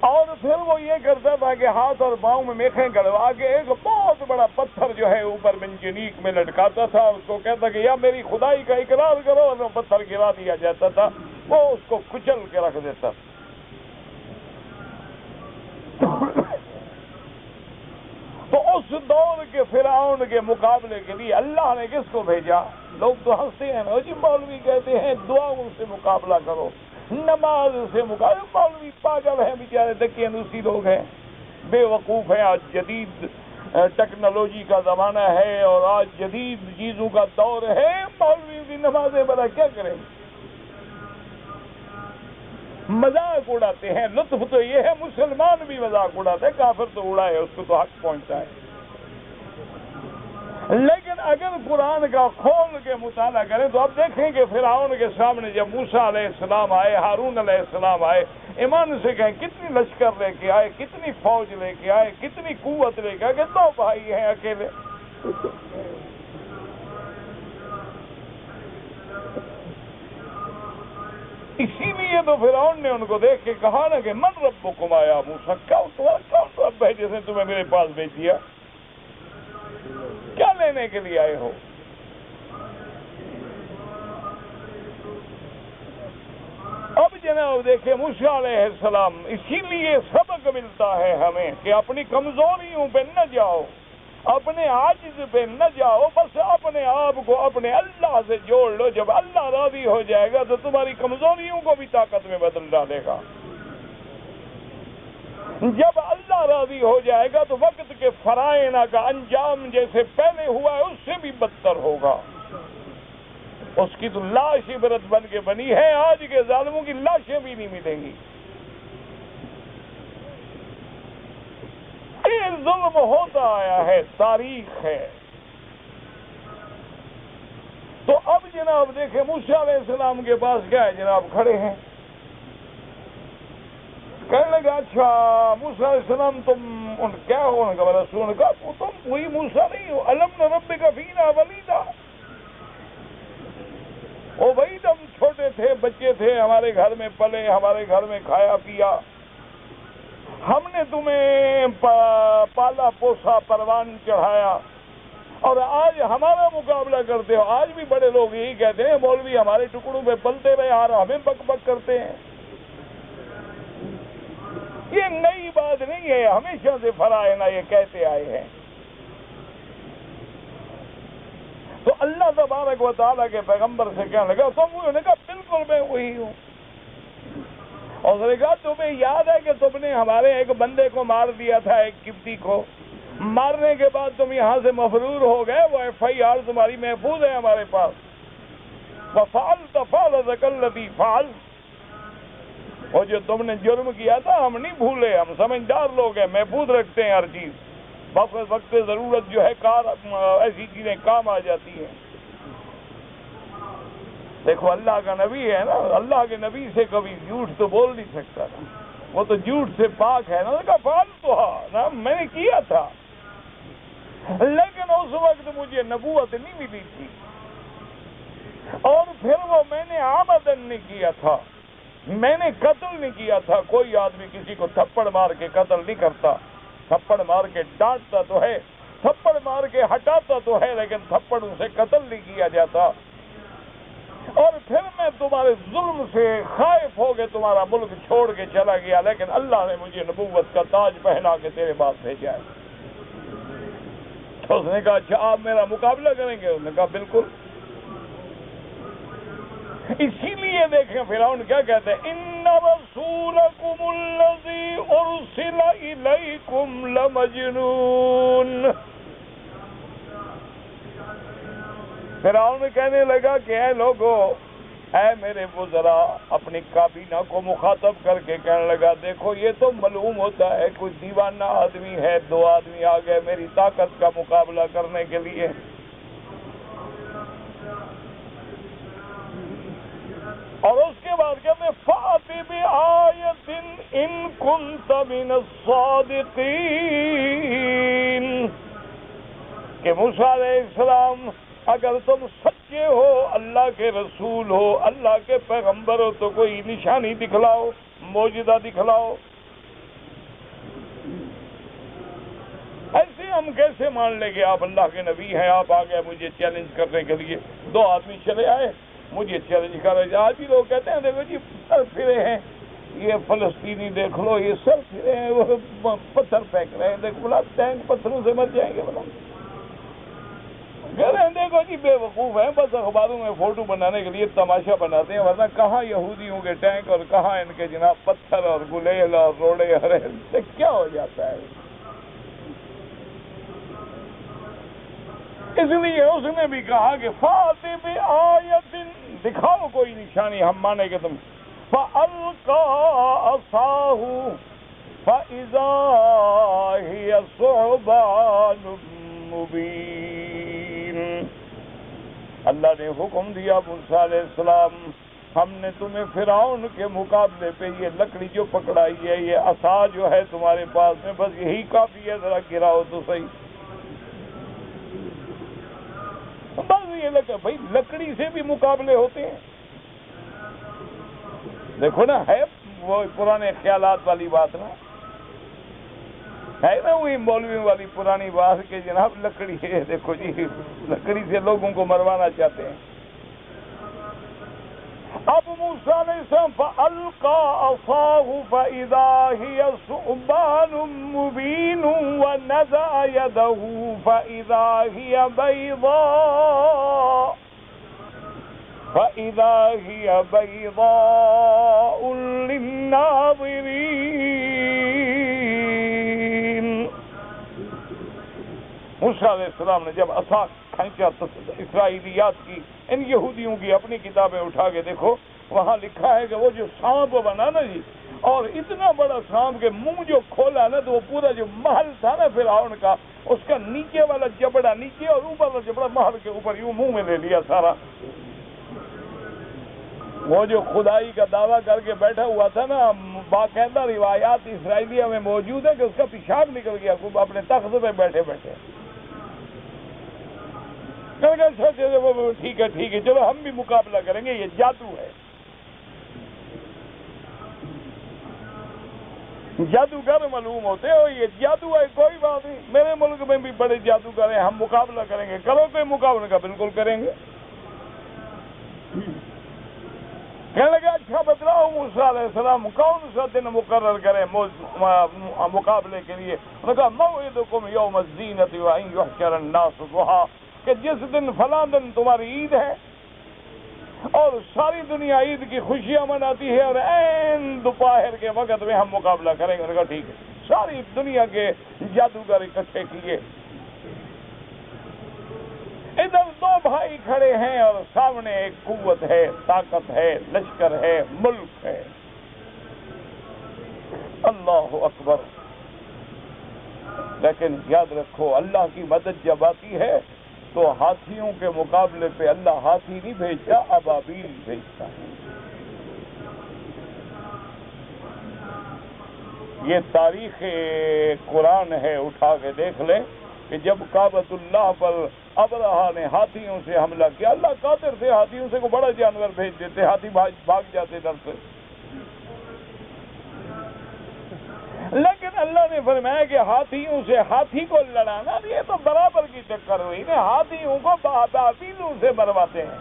اور پھر وہ یہ کرتا تھا کہ ہاتھ اور پاؤں میں میخیں گڑوا کے ایک بہت بڑا پتھر جو ہے اوپر منجنیق میں لٹکاتا تھا. اس کو کہتا کہ یا میری خدائی کا اقرار کرو, اور وہ پتھر گرا دیا جاتا تھا. وہ اس کو کچل کے رکھ دیتا. تو اس دور کے فرعون کے مقابلے کے لیے اللہ نے کس کو بھیجا؟ لوگ تو ہنستے ہیں جی مولوی کہتے ہیں دعاؤں سے مقابلہ کرو, نماز سے مقابلہ. مولوی پاگل ہیں بیچارے, دقیانوسی لوگ ہیں, بے وقوف ہیں. آج جدید ٹیکنالوجی کا زمانہ ہے اور آج جدید چیزوں کا دور ہے. مولوی بھی نمازیں بڑا کیا کریں, مذاق اڑاتے ہیں. لطف تو یہ ہے مسلمان بھی مذاق اڑاتے ہیں, کافر تو اڑائے, اس کو تو حق پہنچتا ہے. لیکن اگر قرآن کا کھول کے مطالعہ کریں تو اب دیکھیں کہ فرعون کے سامنے جب موسیٰ علیہ السلام آئے، ہارون علیہ السلام آئے، ایمان سے کہیں کتنی لشکر لے کے آئے، کتنی فوج لے کے آئے، کتنی قوت لے کے آئے، کہ 2 بھائی ہیں اکیلے. اسی لیے تو فرعون نے ان کو دیکھ کے کہا نا کہ من ربکم یا موسیٰ، تمہارا کون رب ہے جس نے تمہیں میرے پاس بھیج دیا؟ کیا لینے کے لیے آئے ہو؟ اب جناب دیکھیں موسیٰ علیہ السلام، اسی لیے سبق ملتا ہے ہمیں کہ اپنی کمزوریوں پہ نہ جاؤ، اپنے عاجز پہ نہ جاؤ، بس اپنے آپ کو اپنے اللہ سے جوڑ لو. جب اللہ راضی ہو جائے گا تو تمہاری کمزوریوں کو بھی طاقت میں بدل ڈالے گا. جب اللہ راضی ہو جائے گا تو وقت کے فرائض کا انجام جیسے پہلے ہوا ہے اس سے بھی بدتر ہوگا. اس کی تو لاش عبرت بن کے بنی ہے، آج کے ظالموں کی لاشیں بھی نہیں ملیں گی. یہ ظلم ہوتا آیا ہے، تاریخ ہے. تو اب جناب دیکھیں موسیٰ علیہ السلام کے پاس کیا ہے جناب، کھڑے ہیں. کہنے لگا اچھا موسیٰ علیہ السلام تم کیا ہو؟ ان کا رسول نے کہا تم وہی موسیٰ نہیں ہو، الم نربک فینا ولیدا. وہ وہی تم چھوٹے تھے، بچے تھے، ہمارے گھر میں پلے، ہمارے گھر میں کھایا پیا، ہم نے تمہیں پالا پوسا، پروان چڑھایا، اور آج ہمارا مقابلہ کرتے ہو. آج بھی بڑے لوگ یہی کہتے ہیں مولوی ہمارے ٹکڑوں پہ پلتے رہے اور ہمیں بک بک کرتے ہیں. یہ نئی بات نہیں ہے، ہمیشہ سے فرائض یہ کہتے آئے ہیں. تو اللہ تبارک و تعالیٰ کے پیغمبر سے کہنے لگا تم، انہوں نے کہا بالکل میں وہی ہوں. اور اس نے کہا تمہیں یاد ہے کہ تم نے ہمارے ایک بندے کو مار دیا تھا، ایک قبطی کو. مارنے کے بعد تم یہاں سے مفرور ہو گئے، وہ FIR تمہاری محفوظ ہے ہمارے پاس. وَفَعَلْتَ فَعْلَتَكَ الَّتِي فَعَلْتَ، وہ جو تم نے جرم کیا تھا ہم نہیں بھولے، ہم سمجھدار لوگ ہیں، محفوظ رکھتے ہیں ہر چیز. وقت ضرورت جو ہے ایسی چیزیں کام آ جاتی ہیں. دیکھو اللہ کا نبی ہے نا، اللہ کے نبی سے کبھی جھوٹ تو بول نہیں سکتا نا، وہ تو جھوٹ سے پاک ہے نا. کا فالتوہا میں نے کیا تھا، لیکن اس وقت مجھے نبوت نہیں ملی تھی، اور پھر وہ میں نے آمدن نہیں کیا تھا، میں نے قتل نہیں کیا تھا. کوئی آدمی کسی کو تھپڑ مار کے قتل نہیں کرتا، تھپڑ مار کے ڈانٹتا تو ہے، تھپڑ مار کے ہٹاتا تو ہے، لیکن تھپڑ سے قتل نہیں کیا جاتا. اور پھر میں تمہارے ظلم سے خائف ہو کے تمہارا ملک چھوڑ کے چلا گیا، لیکن اللہ نے مجھے نبوت کا تاج پہنا کے تیرے پاس بھیجا ہے. تو اس نے کہا اچھا آپ میرا مقابلہ کریں گے؟ اس نے کہا بالکل. اسی لیے دیکھیں فرعون کیا کہتے ہیں، ان رسولکم الذی ارسل الیکم لمجنون. فرعون کہنے لگا کہ اے لوگو، اے میرے وزراء، اپنی کابینہ کو مخاطب کر کے کہنے لگا دیکھو یہ تو معلوم ہوتا ہے کوئی دیوانہ آدمی ہے، 2 آدمی آ گئے میری طاقت کا مقابلہ کرنے کے لیے. اور اس کے بعد کہتے ہیں فَأْتِ بِآیَةٍ إِن كُنتَ مِنَ الصَّادِقِينَ، کہ موسیٰ علیہ السلام اگر تم سچے ہو، اللہ کے رسول ہو، اللہ کے پیغمبر ہو، تو کوئی نشانی دکھلاؤ، معجزہ دکھلاؤ. ایسے ہم کیسے مان لیں گے آپ اللہ کے نبی ہیں؟ آپ آ گئے مجھے چیلنج کرنے کے لیے. 2 آدمی چلے آئے مجھے چیلنج کر رہے. آج بھی لوگ کہتے ہیں دیکھو جی سر پھرے ہیں، یہ فلسطینی دیکھ لو، یہ سر پھرے ہیں، وہ پتھر پھینک رہے ہیں. دیکھو بولا ٹینک پتھروں سے مر جائیں گے. بولا کہہ رہے ہیں دیکھو جی بے وقوف ہیں، بس اخباروں میں فوٹو بنانے کے لیے تماشا بناتے ہیں، ورنہ کہاں یہودیوں کے ٹینک اور کہاں ان کے جناب پتھر اور گلیل اور روڑے ہرے سے کیا ہو جاتا ہے. اس لیے اس نے بھی کہا کہ فَأْتِ بِآیَةٍ، دکھاؤ کوئی نشانی ہم مانے کہ تم. فَأَلْقَىٰ عَصَاهُ فَإِذَا هِيَ ثُعْبَانٌ مُّبِينٌ. اللہ نے حکم دیا موسیٰ علیہ السلام ہم نے تمہیں فرعون کے مقابلے پہ یہ لکڑی جو پکڑائی ہے، یہ عصا جو ہے تمہارے پاس میں، بس یہی کافی ہے، ذرا گراؤ تو صحیح۔ بس یہ بھائی لکڑی سے بھی مقابلے ہوتے ہیں، دیکھو نا، ہے وہ پرانے خیالات والی بات نا، ہے نا وہی مولویوں والی پرانی بات کہ جناب لکڑی ہے، دیکھو جی لکڑی سے لوگوں کو مروانا چاہتے ہیں۔ اب موسیٰ علیہ السلام فَأَلْقَىٰ عَصَاهُ فَإِذَا هِيَ ثُعْبَانٌ مُّبِينٌ وَنَزَعَ يَدَهُ فَإِذَا هِيَ بَيْضَاءُ لِلنَّاظِرِينَ۔ موسیٰ علیہ السلام نے جب عصا کھینچا تو اسرائیلیات کی، ان یہودیوں کی اپنی کتابیں اٹھا کے دیکھو، وہاں لکھا ہے کہ وہ جو سانپ بنا نا جی، اور اتنا بڑا سانپ کہ منہ جو کھولا نا تو وہ پورا جو محل تھا نا فرعون کا، اس کا نیچے والا جبڑا نیچے اور اوپر والا جبڑا محل کے اوپر یوں منہ میں لے لیا سارا۔ وہ جو خدائی کا دعویٰ کر کے بیٹھا ہوا تھا نا، باقاعدہ روایات اسرائیلیہ میں موجود ہے کہ اس کا پیشاب نکل گیا اپنے تخت پہ بیٹھے بیٹھے۔ ٹھیک ہے چلو ہم بھی مقابلہ کریں گے، یہ جادو ہے، جادوگر معلوم ہوتے ہو، یہ جادو ہے، کوئی بات نہیں، میرے ملک میں بھی بڑے جادوگر ہیں، ہم مقابلہ کریں گے، کرو کوئی مقابلہ کا، بالکل کریں گے۔ کہنے لگا اچھا بتلاؤ موسیٰ علیہ السلام کون سا دن مقرر کریں مقابلے کے لیے؟ انہوں نے کہا موعدکم یوم الزینۃ وان یحشر الناس ضحیٰ، کہ جس دن فلاں دن تمہاری عید ہے اور ساری دنیا عید کی خوشیاں مناتی ہے اور عین دوپہر کے وقت میں ہم مقابلہ کریں گے۔ انہوں نے کہا ٹھیک ہے، ساری دنیا کے جادوگر اکٹھے کیے، ادھر دو بھائی کھڑے ہیں اور سامنے ایک قوت ہے، طاقت ہے، لشکر ہے، ملک ہے۔ اللہ اکبر۔ لیکن یاد رکھو اللہ کی مدد جب آتی ہے تو ہاتھیوں کے مقابلے پہ اللہ ہاتھی نہیں بھیجتا، ابابیل بھیجتا ہے۔ یہ تاریخ قرآن ہے، اٹھا کے دیکھ لیں کہ جب کعبۃ اللہ پر ابرہا نے ہاتھیوں سے حملہ کیا، اللہ قادر تھے، ہاتھیوں سے کوئی بڑا جانور بھیج دیتے، ہاتھی بھاگ جاتے ڈر سے، لیکن اللہ نے فرمایا کہ ہاتھیوں سے ہاتھی کو لڑانا یہ تو برابر کی ٹکر ہوئی نا، ہاتھیوں کو ابابیلوں سے مرواتے ہیں۔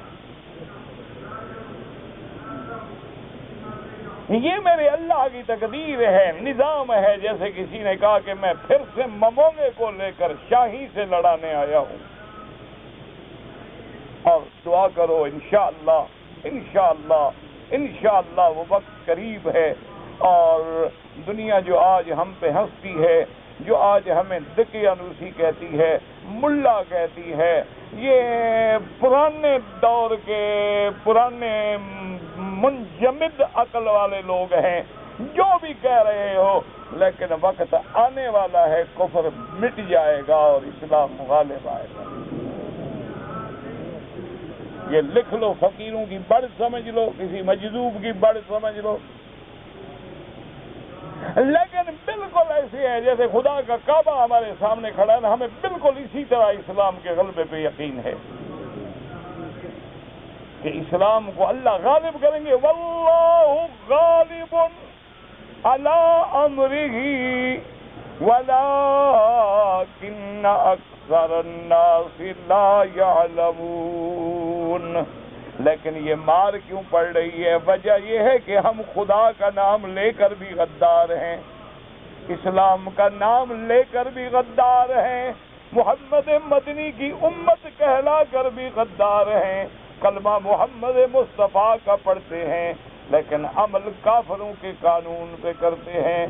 یہ میرے اللہ کی تقدیر ہے، نظام ہے، جیسے کسی نے کہا کہ میں پھر سے ممونگے کو لے کر شاہی سے لڑانے آیا ہوں، اور دعا کرو انشاءاللہ انشاءاللہ انشاءاللہ وہ وقت قریب ہے، اور دنیا جو آج ہم پہ ہنستی ہے، جو آج ہمیں دقیانوسی کہتی ہے، ملا کہتی ہے، یہ پرانے دور کے پرانے منجمد عقل والے لوگ ہیں، جو بھی کہہ رہے ہو، لیکن وقت آنے والا ہے کفر مٹ جائے گا اور اسلام غالب آئے گا۔ یہ لکھ لو، فقیروں کی بڑھ سمجھ لو، کسی مجذوب کی بڑھ سمجھ لو، لیکن بالکل ایسے ہے جیسے خدا کا کعبہ ہمارے سامنے کھڑا ہے، ہمیں بالکل اسی طرح اسلام کے غلبے پہ یقین ہے کہ اسلام کو اللہ غالب کریں گے۔ واللہ غالب علی امرہ ولکن اکثر الناس لا یعلمون۔ لیکن یہ مار کیوں پڑ رہی ہے؟ وجہ یہ ہے کہ ہم خدا کا نام لے کر بھی غدار ہیں، اسلام کا نام لے کر بھی غدار ہیں، محمد مدنی کی امت کہلا کر بھی غدار ہیں، کلمہ محمد مصطفیٰ کا پڑھتے ہیں لیکن عمل کافروں کے قانون پہ کرتے ہیں،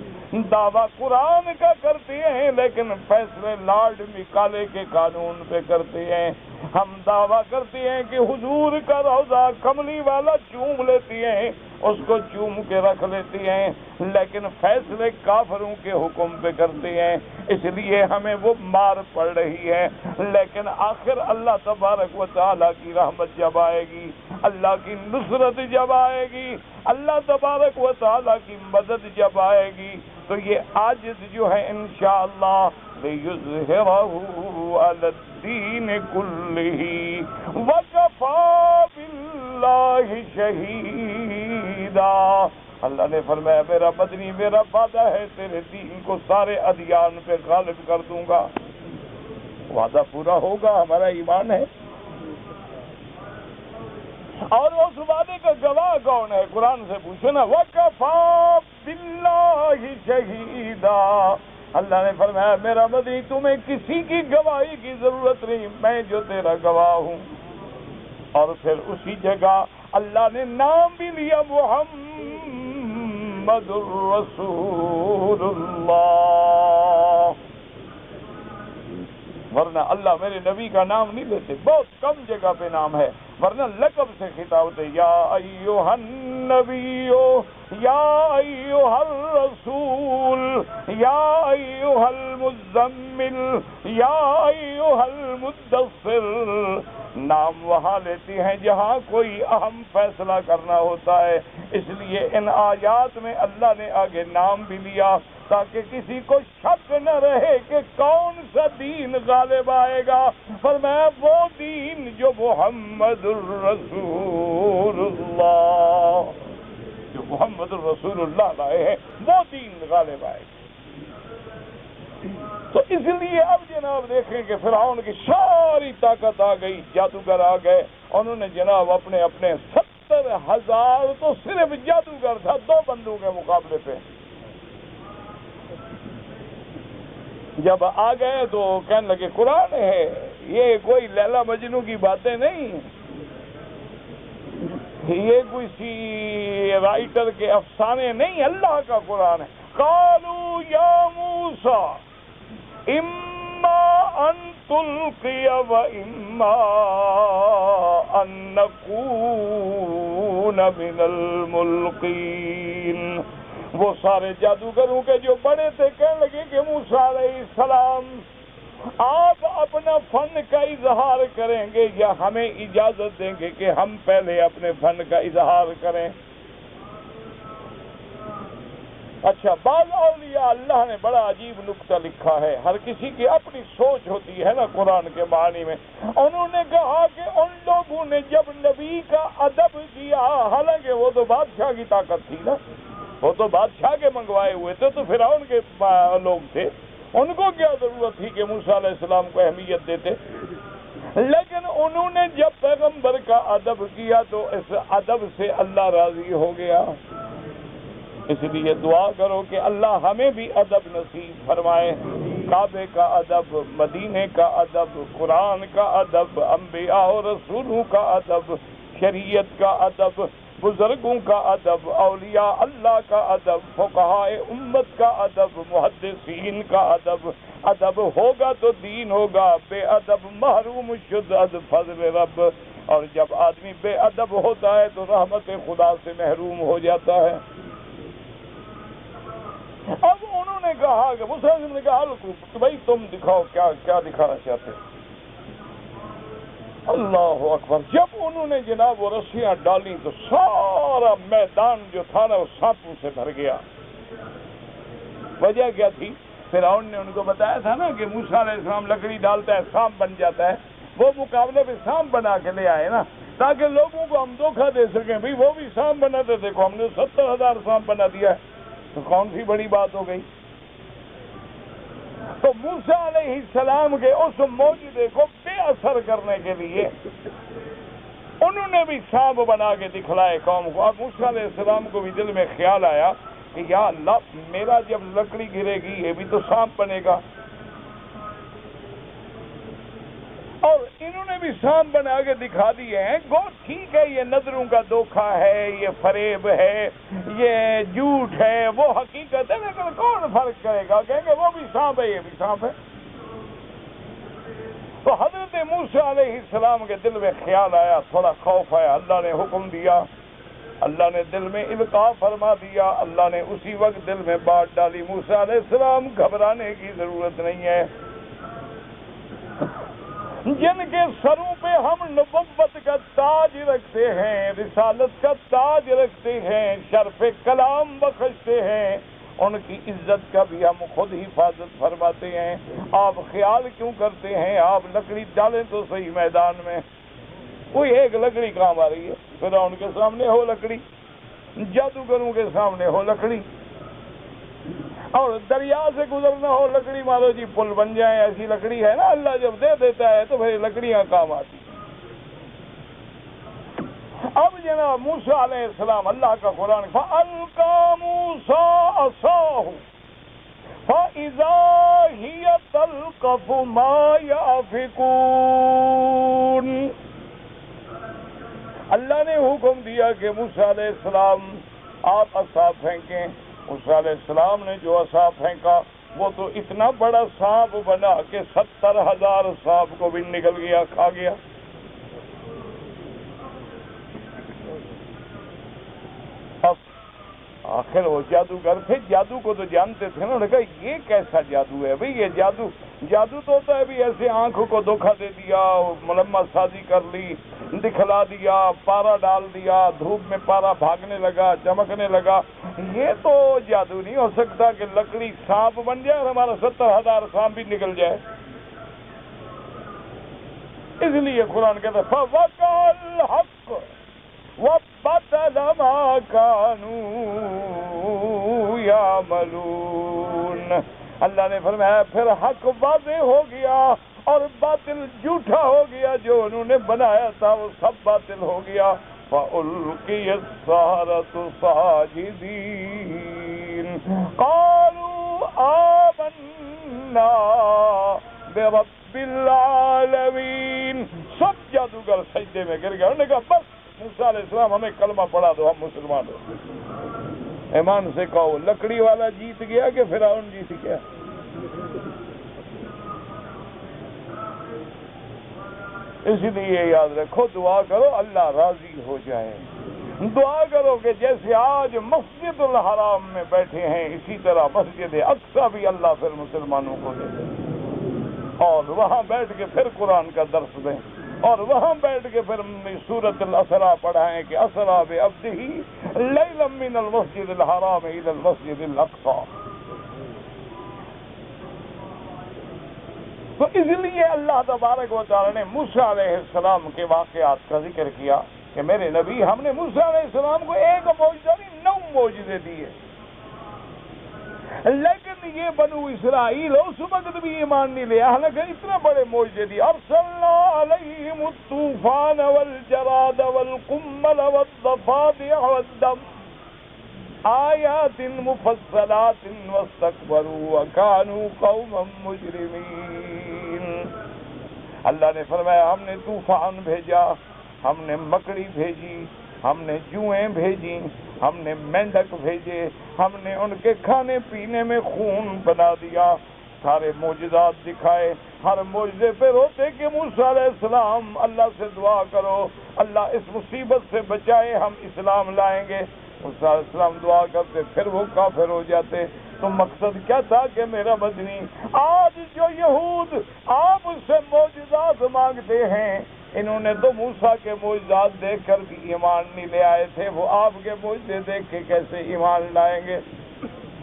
دعویٰ قرآن کا کرتے ہیں لیکن فیصلے لارڈ مکالے کے قانون پہ کرتے ہیں۔ ہم دعویٰ کرتے ہیں کہ حضور کا روضہ کملی والا چوم لیتے ہیں اس کو چوم کے رکھ لیتی ہیں، لیکن فیصلے کافروں کے حکم پہ کرتے ہیں، اس لیے ہمیں وہ مار پڑ رہی ہے۔ لیکن آخر اللہ تبارک و تعالیٰ کی رحمت جب آئے گی، اللہ کی نصرت جب آئے گی، اللہ تبارک و تعالیٰ کی مدد جب آئے گی، تو یہ عاجز جو ہے انشاءاللہ لِيُظْهِرَهُ عَلَى الدِّينِ كُلِّهِ وَكَفَى بِاللَّهِ شَهِيدًا۔ اللہ نے فرمایا میرا مدنی میرا وعدہ ہے تیرے دین کو سارے ادیان پہ غالب کر دوں گا۔ وعدہ پورا ہوگا، ہمارا ایمان ہے۔ اور اس وعدے کا گواہ کون ہے؟ قرآن سے پوچھو نا، وَكَفَى بِاللَّهِ شَهِيدًا۔ اللہ نے فرمایا میرا مدنی تمہیں کسی کی گواہی کی ضرورت نہیں، میں جو تیرا گواہ ہوں۔ اور پھر اسی جگہ اللہ نے نام بھی لیا محمد الرسول اللہ، ورنہ اللہ میرے نبی کا نام نہیں لیتے، بہت کم جگہ پہ نام ہے، ورنہ لقب سے خطاب ہوتے، یا ایھا النبی، یا ایھا الرسول، یا ایھا المزمل، یا ایھا المدثر۔ نام وہاں لیتے ہیں جہاں کوئی اہم فیصلہ کرنا ہوتا ہے، اس لیے ان آیات میں اللہ نے آگے نام بھی لیا تاکہ کسی کو شک نہ رہے کہ کون سا دین غالب آئے گا۔ فرمایا وہ دین جو محمد الرسول اللہ، جو محمد الرسول اللہ لائے ہیں، وہ دین غالب آئے گا۔ تو اس لیے اب جناب دیکھیں کہ فرعون کی ساری طاقت آ گئی، جادوگر آ گئے، انہوں نے جناب اپنے 70,000 تو صرف جادوگر تھا 2 بندوں کے مقابلے پہ، جب آ گئے تو کہنے لگے قرآن ہے، یہ کوئی لیلا مجنو کی باتیں نہیں، یہ کوئی سی رائٹر کے افسانے نہیں، اللہ کا قرآن ہے۔ قالوا یا موسیٰ اما ان تلقی و اما ان نکون من الملقین۔ وہ سارے جادوگروں کے جو بڑے تھے کہنے لگے کہ موسیٰ علیہ السلام آپ اپنا فن کا اظہار کریں گے یا ہمیں اجازت دیں گے کہ ہم پہلے اپنے فن کا اظہار کریں؟ اچھا، بعض اولیاء اللہ نے بڑا عجیب نکتہ لکھا ہے، ہر کسی کی اپنی سوچ ہوتی ہے نا قرآن کے معنی میں۔ انہوں نے کہا کہ ان لوگوں نے جب نبی کا ادب کیا، حالانکہ وہ تو بادشاہ کی طاقت تھی نا، وہ تو بادشاہ کے منگوائے ہوئے تھے، تو فرعون کے لوگ تھے، ان کو کیا ضرورت تھی کہ موسیٰ علیہ السلام کو اہمیت دیتے؟ لیکن انہوں نے جب پیغمبر کا ادب کیا تو اس ادب سے اللہ راضی ہو گیا۔ اس لیے دعا کرو کہ اللہ ہمیں بھی ادب نصیب فرمائے، کعبے کا ادب، مدینے کا ادب، قرآن کا ادب، انبیاء اور رسولوں کا ادب، شریعت کا ادب، بزرگوں کا ادب، اولیاء اللہ کا ادب، فقہائے امت کا ادب، محدثین کا ادب۔ ادب ہوگا تو دین ہوگا، بے ادب محروم شد از فضل رب، اور جب آدمی بے ادب ہوتا ہے تو رحمت خدا سے محروم ہو جاتا ہے۔ اب انہوں نے کہا کہ مسلم نے کہا کہ بھائی تم دکھاؤ کیا دکھانا چاہتے ہیں۔ اللہ اکبر، جب انہوں نے جناب وہ رسیاں ڈالی تو سارا میدان جو تھا نا وہ سانپوں سے بھر گیا۔ وجہ کیا تھی؟ فرعون نے ان کو بتایا تھا نا کہ موسیٰ علیہ السلام لکڑی ڈالتا ہے سانپ بن جاتا ہے، وہ مقابلے پہ سانپ بنا کے لے آئے نا تاکہ لوگوں کو ہم دھوکہ دے سکیں، بھائی وہ بھی سانپ بناتے تھے، ہم نے 70,000 سانپ بنا دیا ہے، تو کون سی بڑی بات ہو گئی؟ تو موسیٰ علیہ السلام کے اس معجزے کو بے اثر کرنے کے لیے انہوں نے بھی سانپ بنا کے دکھلائے قوم کو۔ اب موسیٰ علیہ السلام کو بھی دل میں خیال آیا کہ یا اللہ، میرا جب لکڑی گرے گی یہ بھی تو سانپ بنے گا، اور انہوں نے بھی سانپ بنا کے دکھا دیے ہیں۔ گو ٹھیک ہے، یہ نظروں کا دھوکہ ہے، یہ فریب ہے، یہ جھوٹ ہے، وہ حقیقت ہے، لیکن کون فرق کرے گا؟ کہیں گے وہ بھی سانپ ہے، یہ بھی سانپ ہے۔ تو حضرت موسیٰ علیہ السلام کے دل میں خیال آیا، تھوڑا خوف آیا، اللہ نے حکم دیا اللہ نے دل میں القاء فرما دیا، اللہ نے اسی وقت دل میں بات ڈالی۔ موسیٰ علیہ السلام گھبرانے کی ضرورت نہیں ہے، جن کے سروں پہ ہم نبوت کا تاج رکھتے ہیں، رسالت کا تاج رکھتے ہیں، شرف کلام بخشتے ہیں، ان کی عزت کا بھی ہم خود حفاظت فرماتے ہیں۔ آپ خیال کیوں کرتے ہیں؟ آپ لکڑی ڈالیں تو صحیح میدان میں، کوئی ایک لکڑی کام آ رہی ہے؟ فرعون کے سامنے ہو لکڑی، جادوگروں کے سامنے ہو لکڑی، اور دریا سے گزرنا ہو لکڑی، مارو جی پل بن جائے، ایسی لکڑی ہے نا۔ اللہ جب دے دیتا ہے تو پھر لکڑیاں کام آتی۔ اب جناب موسیٰ علیہ السلام، اللہ کا قرآن، فَأَلْقَىٰ مُوسَىٰ عَصَاهُ فَإِذَا هِيَ تَلْقَفُ مَا يَأْفِكُونَ۔ اللہ نے حکم دیا کہ موسیٰ علیہ السلام آپ عصا پھینکیں۔ موسیٰ علیہ السلام نے جو عصا پھینکا وہ تو اتنا بڑا سانپ بنا کہ 70,000 سانپ کو بھی نگل گیا، کھا گیا۔ اب آخر وہ جادوگر تھے، جادو کو تو جانتے تھے نا۔ انہوں نے کہا یہ کیسا جادو ہے بھئی؟ یہ جادو تو ہوتا ہے بھی ایسے آنکھوں کو دھوکہ دے دیا، ملمت سازی کر لی، دکھلا دیا، پارا ڈال دیا، دھوپ میں پارا بھاگنے لگا، چمکنے لگا۔ یہ تو جادو نہیں ہو سکتا کہ لکڑی سانپ بن جائے اور ہمارا 70,000 سانپ بھی نکل جائے۔ اس لیے قرآن کہتا ہے فَوَقَعَ الْحَقُّ وَبَطَلَ مَا كَانُوا يَعْمَلُونَ۔ اللہ نے فرمایا پھر حق واضح ہو گیا اور باطل جھوٹا ہو گیا، جو انہوں نے بنایا تھا وہ سب باطل ہو گیا۔ فَأُلْقِيَ السَّحَرَةُ سَاجِدِينَ قَالُوا آمَنَّا بِرَبِّ الْعَالَمِينَ۔ سب جادوگر سجدے میں گر گئے۔ انہوں نے کہا بس موسیٰ علیہ السلام ہمیں کلمہ پڑھا دو، ہم مسلمان ہو۔ ایمان سے کہو لکڑی والا جیت گیا کہ فرعون جیت گیا؟ اس لیے یاد رکھو، دعا کرو اللہ راضی ہو جائے۔ دعا کرو کہ جیسے آج مسجد الحرام میں بیٹھے ہیں اسی طرح مسجد اقصی بھی اللہ پھر مسلمانوں کو دے دے، اور وہاں بیٹھ کے پھر قرآن کا درس دیں، اور وہاں بیٹھ کے پھر سورۃ الاسراء پڑھائیں کہ اسریٰ بعبدہ لیلا من المسجد الحرام الی المسجد الاقصی۔ تو اس لیے اللہ تبارک و تعالی نے موسیٰ علیہ السلام کے واقعات کا ذکر کیا کہ میرے نبی، ہم نے موسیٰ علیہ السلام کو ایک معجزہ نہیں 9 معجزے دیے، لیکن یہ بنو اسرائیل اس وقت بھی ایمان نہیں لیا، حالانکہ اتنے بڑے معجزے دیے۔ ارسلنا علیہم الطوفان والجراد والقمل والضفادع والدم آیات مفصلات واستکبروا وکانوا قوما مجرمین۔ اللہ نے فرمایا ہم نے طوفان بھیجا، ہم نے مکڑی بھیجی، ہم نے جوئیں بھیجی، ہم نے مینڈک بھیجے، ہم نے ان کے کھانے پینے میں خون بنا دیا، سارے معجزات دکھائے۔ ہر معجزے پہ روتے کہ موسیٰ علیہ السلام اللہ سے دعا کرو، اللہ اس مصیبت سے بچائے، ہم اسلام لائیں گے۔ موسیٰ علیہ السلام دعا کرتے، پھر وہ کافر ہو جاتے۔ تو مقصد کیا تھا کہ میرا مدنی، آج جو یہود آپ اس سے معجزات مانگتے ہیں، انہوں نے تو موسیٰ کے معجزات دیکھ کر بھی ایمان نہیں لے آئے تھے، وہ آپ کے معجزے دیکھ کے کیسے ایمان لائیں گے؟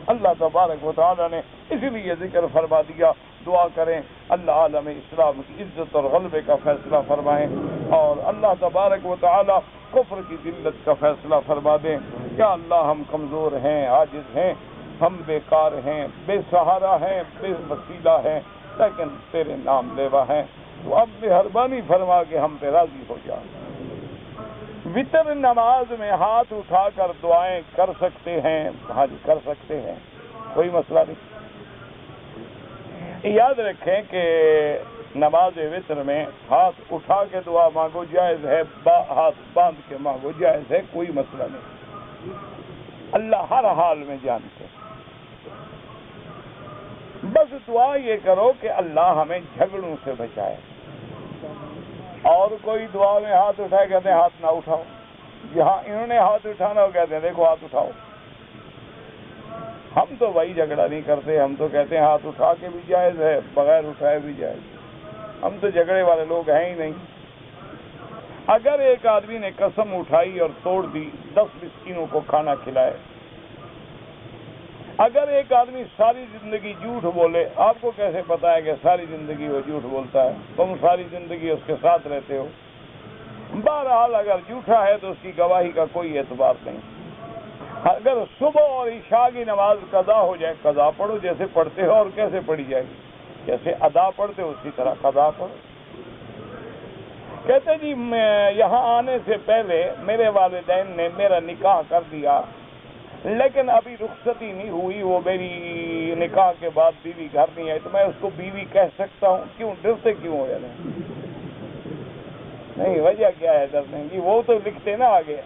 اللہ تبارک و تعالیٰ نے اس لیے ذکر فرما دیا۔ دعا کریں اللہ عالم اسلام کی عزت اور غلبے کا فیصلہ فرمائیں، اور اللہ تبارک و تعالیٰ کفر کی ذلت کا فیصلہ فرما دیں۔ یا اللہ ہم کمزور ہیں، عاجز ہیں، ہم بیکار ہیں، بے سہارا ہیں، بے وسیلہ ہیں، لیکن تیرے نام لیوا ہیں، تو اب مہربانی فرما کے ہم پہ راضی ہو جا۔ وتر نماز میں ہاتھ اٹھا کر دعائیں کر سکتے ہیں، ہاں جی کر سکتے ہیں، کوئی مسئلہ نہیں۔ یاد رکھیں کہ نماز وتر میں ہاتھ اٹھا کے دعا مانگو جائز ہے، ہاتھ باندھ کے مانگو جائز ہے، کوئی مسئلہ نہیں، اللہ ہر حال میں جانتے ہیں۔ بس دعا یہ کرو کہ اللہ ہمیں جھگڑوں سے بچائے، اور کوئی دعا میں ہاتھ اٹھائے کہتے ہیں ہاتھ نہ اٹھاؤ، جہاں انہوں نے ہاتھ اٹھانا ہو کہتے ہیں دیکھو ہاتھ اٹھاؤ. ہم تو بھائی جھگڑا نہیں کرتے، ہم تو کہتے ہیں ہاتھ اٹھا کے بھی جائز ہے، بغیر اٹھائے بھی جائز. ہم تو جھگڑے والے لوگ ہیں ہی نہیں. اگر ایک آدمی نے قسم اٹھائی اور توڑ دی 10 مسکینوں کو کھانا کھلائے. اگر ایک آدمی ساری زندگی جھوٹ بولے، آپ کو کیسے پتا ہے کہ ساری زندگی وہ جھوٹ بولتا ہے؟ تم ساری زندگی اس کے ساتھ رہتے ہو. بہرحال اگر جھوٹا ہے تو اس کی گواہی کا کوئی اعتبار نہیں. اگر صبح اور عشاء کی نماز قضا ہو جائے، قضا پڑھو جیسے پڑھتے ہو. اور کیسے پڑھی جائے گی؟ جیسے ادا پڑھتے ہو اسی طرح قضا پڑھو. کہتے جی میں یہاں آنے سے پہلے میرے والدین نے میرا نکاح کر دیا، لیکن ابھی رخصتی نہیں ہوئی. وہ میری نکاح کے بعد بیوی گھر نہیں آئی، تو میں اس کو بیوی کہہ سکتا ہوں؟ کیوں ڈرتے کیوں ہو جاتے ہیں؟ نہیں، وجہ کیا ہے ڈرنے کی؟ وہ تو لکھتے نا آگے،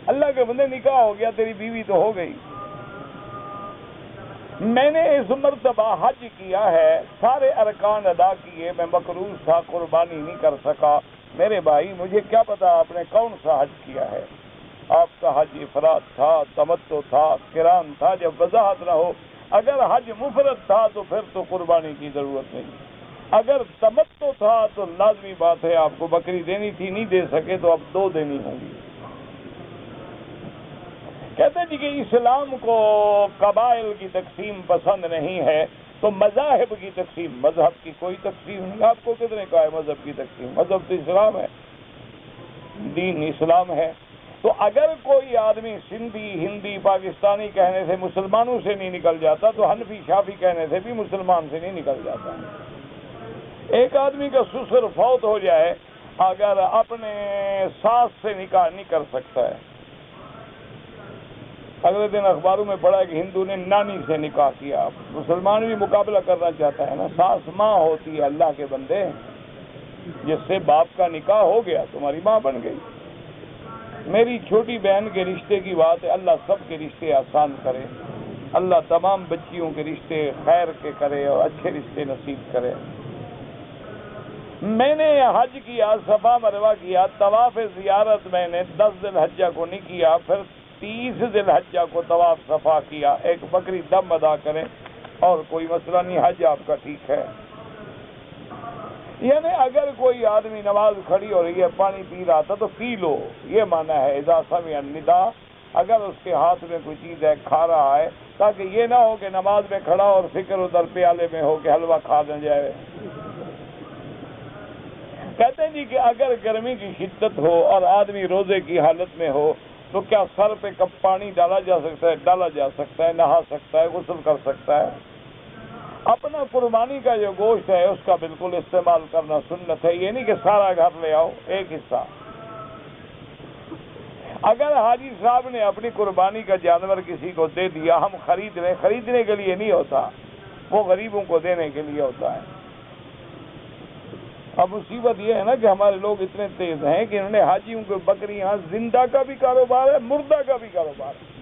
اللہ کے بندے نکاح ہو گیا، تیری بیوی تو ہو گئی. میں نے اس مرتبہ حج کیا ہے، سارے ارکان ادا کیے، میں مقروض تھا، قربانی نہیں کر سکا. میرے بھائی مجھے کیا پتا آپ نے کون سا حج کیا ہے؟ آپ کا حج افراد تھا، تمتع تھا، قران تھا؟ جب وضاحت نہ ہو، اگر حج مفرد تھا تو پھر تو قربانی کی ضرورت نہیں. اگر تمتع تھا تو لازمی بات ہے آپ کو بکری دینی تھی، نہیں دے سکے تو اب 2 دینی ہوں گی. کہتے جی کہ اسلام کو قبائل کی تقسیم پسند نہیں ہے، تو مذاہب کی تقسیم، مذہب کی کوئی تقسیم نہیں. آپ کو کس نے کہا ہے مذہب کی تقسیم؟ مذہب تو اسلام ہے، دین اسلام ہے. تو اگر کوئی آدمی سندھی، ہندی، پاکستانی کہنے سے مسلمانوں سے نہیں نکل جاتا، تو حنفی، شافعی کہنے سے بھی مسلمان سے نہیں نکل جاتا. ایک آدمی کا سسر فوت ہو جائے، اگر اپنے ساس سے نکاح نہیں کر سکتا ہے. اگلے دن اخباروں میں پڑھا کہ ہندو نے نانی سے نکاح کیا. مسلمان بھی مقابلہ کرنا چاہتا ہے نا. ساس ماں ہوتی ہے اللہ کے بندے، جس سے باپ کا نکاح ہو گیا تمہاری ماں بن گئی. میری چھوٹی بہن کے رشتے کی بات ہے، اللہ سب کے رشتے آسان کرے، اللہ تمام بچیوں کے رشتے خیر کے کرے اور اچھے رشتے نصیب کرے. میں نے حج کیا، صفا مروہ کیا، طواف زیارت میں نے 10 ذی الحجہ کو نہیں کیا، پھر 30 ذی الحجہ کو طواف صفا کیا. ایک بکری دم ادا کریں اور کوئی مسئلہ نہیں، حج آپ کا ٹھیک ہے. یعنی اگر کوئی آدمی نماز کھڑی ہو رہی ہے، پانی پی رہا تھا تو پی لو، یہ مانا ہے اذا سمع النداء. اگر اس کے ہاتھ میں کوئی چیز ہے، کھا رہا ہے، تاکہ یہ نہ ہو کہ نماز میں کھڑا اور فکر ادھر پیالے میں ہو کہ حلوہ کھا نہ جائے. کہتے ہیں جی کہ اگر گرمی کی شدت ہو اور آدمی روزے کی حالت میں ہو تو کیا سر پہ کب پانی ڈالا جا سکتا ہے؟ ڈالا جا سکتا ہے، نہا سکتا ہے، غسل کر سکتا ہے. اپنا قربانی کا جو گوشت ہے اس کا بالکل استعمال کرنا سنت ہے. یہ نہیں کہ سارا گھر لے آؤ، ایک حصہ. اگر حاجی صاحب نے اپنی قربانی کا جانور کسی کو دے دیا، ہم خریدنے کے لیے نہیں ہوتا، وہ غریبوں کو دینے کے لیے ہوتا ہے. اب مصیبت یہ ہے نا کہ ہمارے لوگ اتنے تیز ہیں کہ انہوں نے حاجیوں کو بکریاں، زندہ کا بھی کاروبار ہے، مردہ کا بھی کاروبار ہے.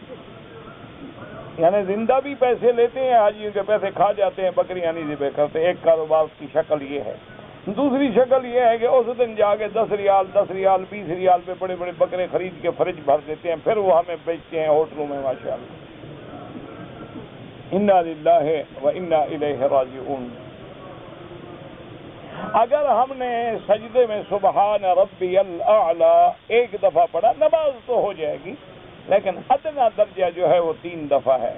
یعنی زندہ بھی پیسے لیتے ہیں، حاجیوں کے پیسے کھا جاتے ہیں، بکریاں نہیں ذبح کرتے. ایک کاروبار کی شکل یہ ہے. دوسری شکل یہ ہے کہ اس دن جا کے 10 ریال 20 ریال پہ بڑے بڑے بکرے خرید کے فریج بھر دیتے ہیں، پھر وہ ہمیں بیچتے ہیں ہوٹلوں میں. ماشاءاللہ، انا للہ و انا الیہ راجعون. اگر ہم نے سجدے میں سبحان ربی الاعلی 1 دفعہ پڑھا، نماز تو ہو جائے گی، لیکن ادنا درجہ جو ہے وہ 3 دفعہ ہے.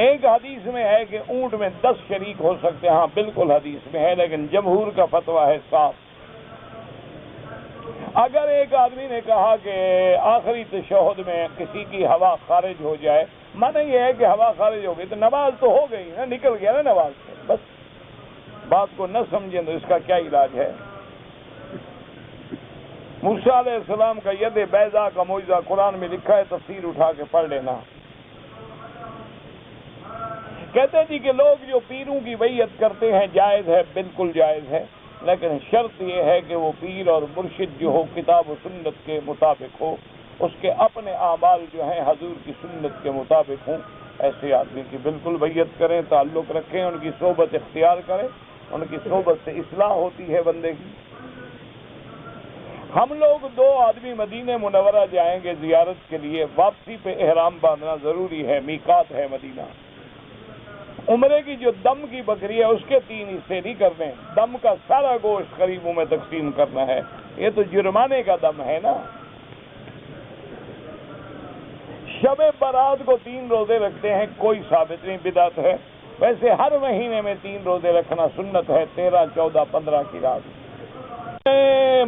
ایک حدیث میں ہے کہ اونٹ میں 10 شریک ہو سکتے ہیں. ہاں بالکل حدیث میں ہے، لیکن جمہور کا فتویٰ ہے صاف. اگر ایک آدمی نے کہا کہ آخری تشہد میں کسی کی ہوا خارج ہو جائے، مانا یہ ہے کہ ہوا خارج ہو گئی تو نماز تو ہو گئی نا، نکل گیا نا نماز سے. بس بات کو نہ سمجھیں تو اس کا کیا علاج ہے؟ موسیٰ علیہ السلام کا ید بیضا کا معجزہ قرآن میں لکھا ہے، تفسیر اٹھا کے پڑھ لینا. کہتے جی کہ لوگ جو پیروں کی بیعت کرتے ہیں جائز ہے، بالکل جائز ہے، لیکن شرط یہ ہے کہ وہ پیر اور مرشد جو ہو کتاب و سنت کے مطابق ہو، اس کے اپنے اعمال جو ہیں حضور کی سنت کے مطابق ہوں. ایسے آدمی کی بالکل بیعت کریں، تعلق رکھیں، ان کی صحبت اختیار کریں. ان کی صحبت سے اصلاح ہوتی ہے بندے کی. ہم لوگ 2 آدمی مدینہ منورہ جائیں گے زیارت کے لیے، واپسی پہ احرام باندھنا ضروری ہے، میقات ہے مدینہ۔ عمرے کی جو دم کی بکری ہے اس کے 3 حصے نہیں کرنے، دم کا سارا گوشت غریبوں میں تقسیم کرنا ہے، یہ تو جرمانے کا دم ہے نا۔ شب برات کو 3 روزے رکھتے ہیں، کوئی ثابت نہیں، بدعت ہے۔ ویسے ہر مہینے میں 3 روزے رکھنا سنت ہے، 13، 14، 15 کی رات۔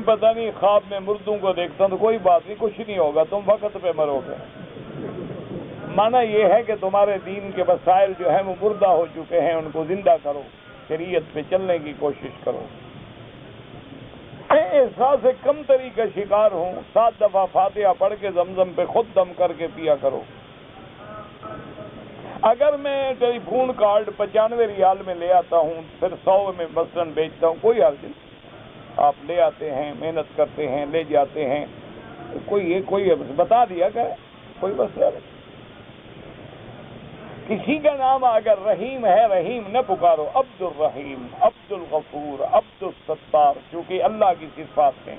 پتہ نہیں خواب میں مردوں کو دیکھتا ہوں تو کوئی بات نہیں، کچھ نہیں ہوگا، تم وقت پہ مرو گے۔ معنی یہ ہے کہ تمہارے دین کے وسائل جو ہیں وہ مردہ ہو چکے ہیں، ان کو زندہ کرو، شریعت پہ چلنے کی کوشش کرو۔ میں احساس کمتری کا شکار ہوں، 7 دفعہ فاتحہ پڑھ کے زمزم پہ خود دم کر کے پیا کرو۔ اگر میں ٹیلی فون کارڈ 95 ریال میں لے آتا ہوں، پھر 100 میں مثلاً بیچتا ہوں، کوئی حرج نہیں، آپ لے آتے ہیں، محنت کرتے ہیں، لے جاتے ہیں، کوئی بتا دیا کرے، کوئی مسئلہ نہیں۔ کسی کا نام اگر رحیم ہے، رحیم نہ پکارو، عبد الرحیم، عبد الغفور، عبد الستار، چونکہ اللہ کی صفات ہیں۔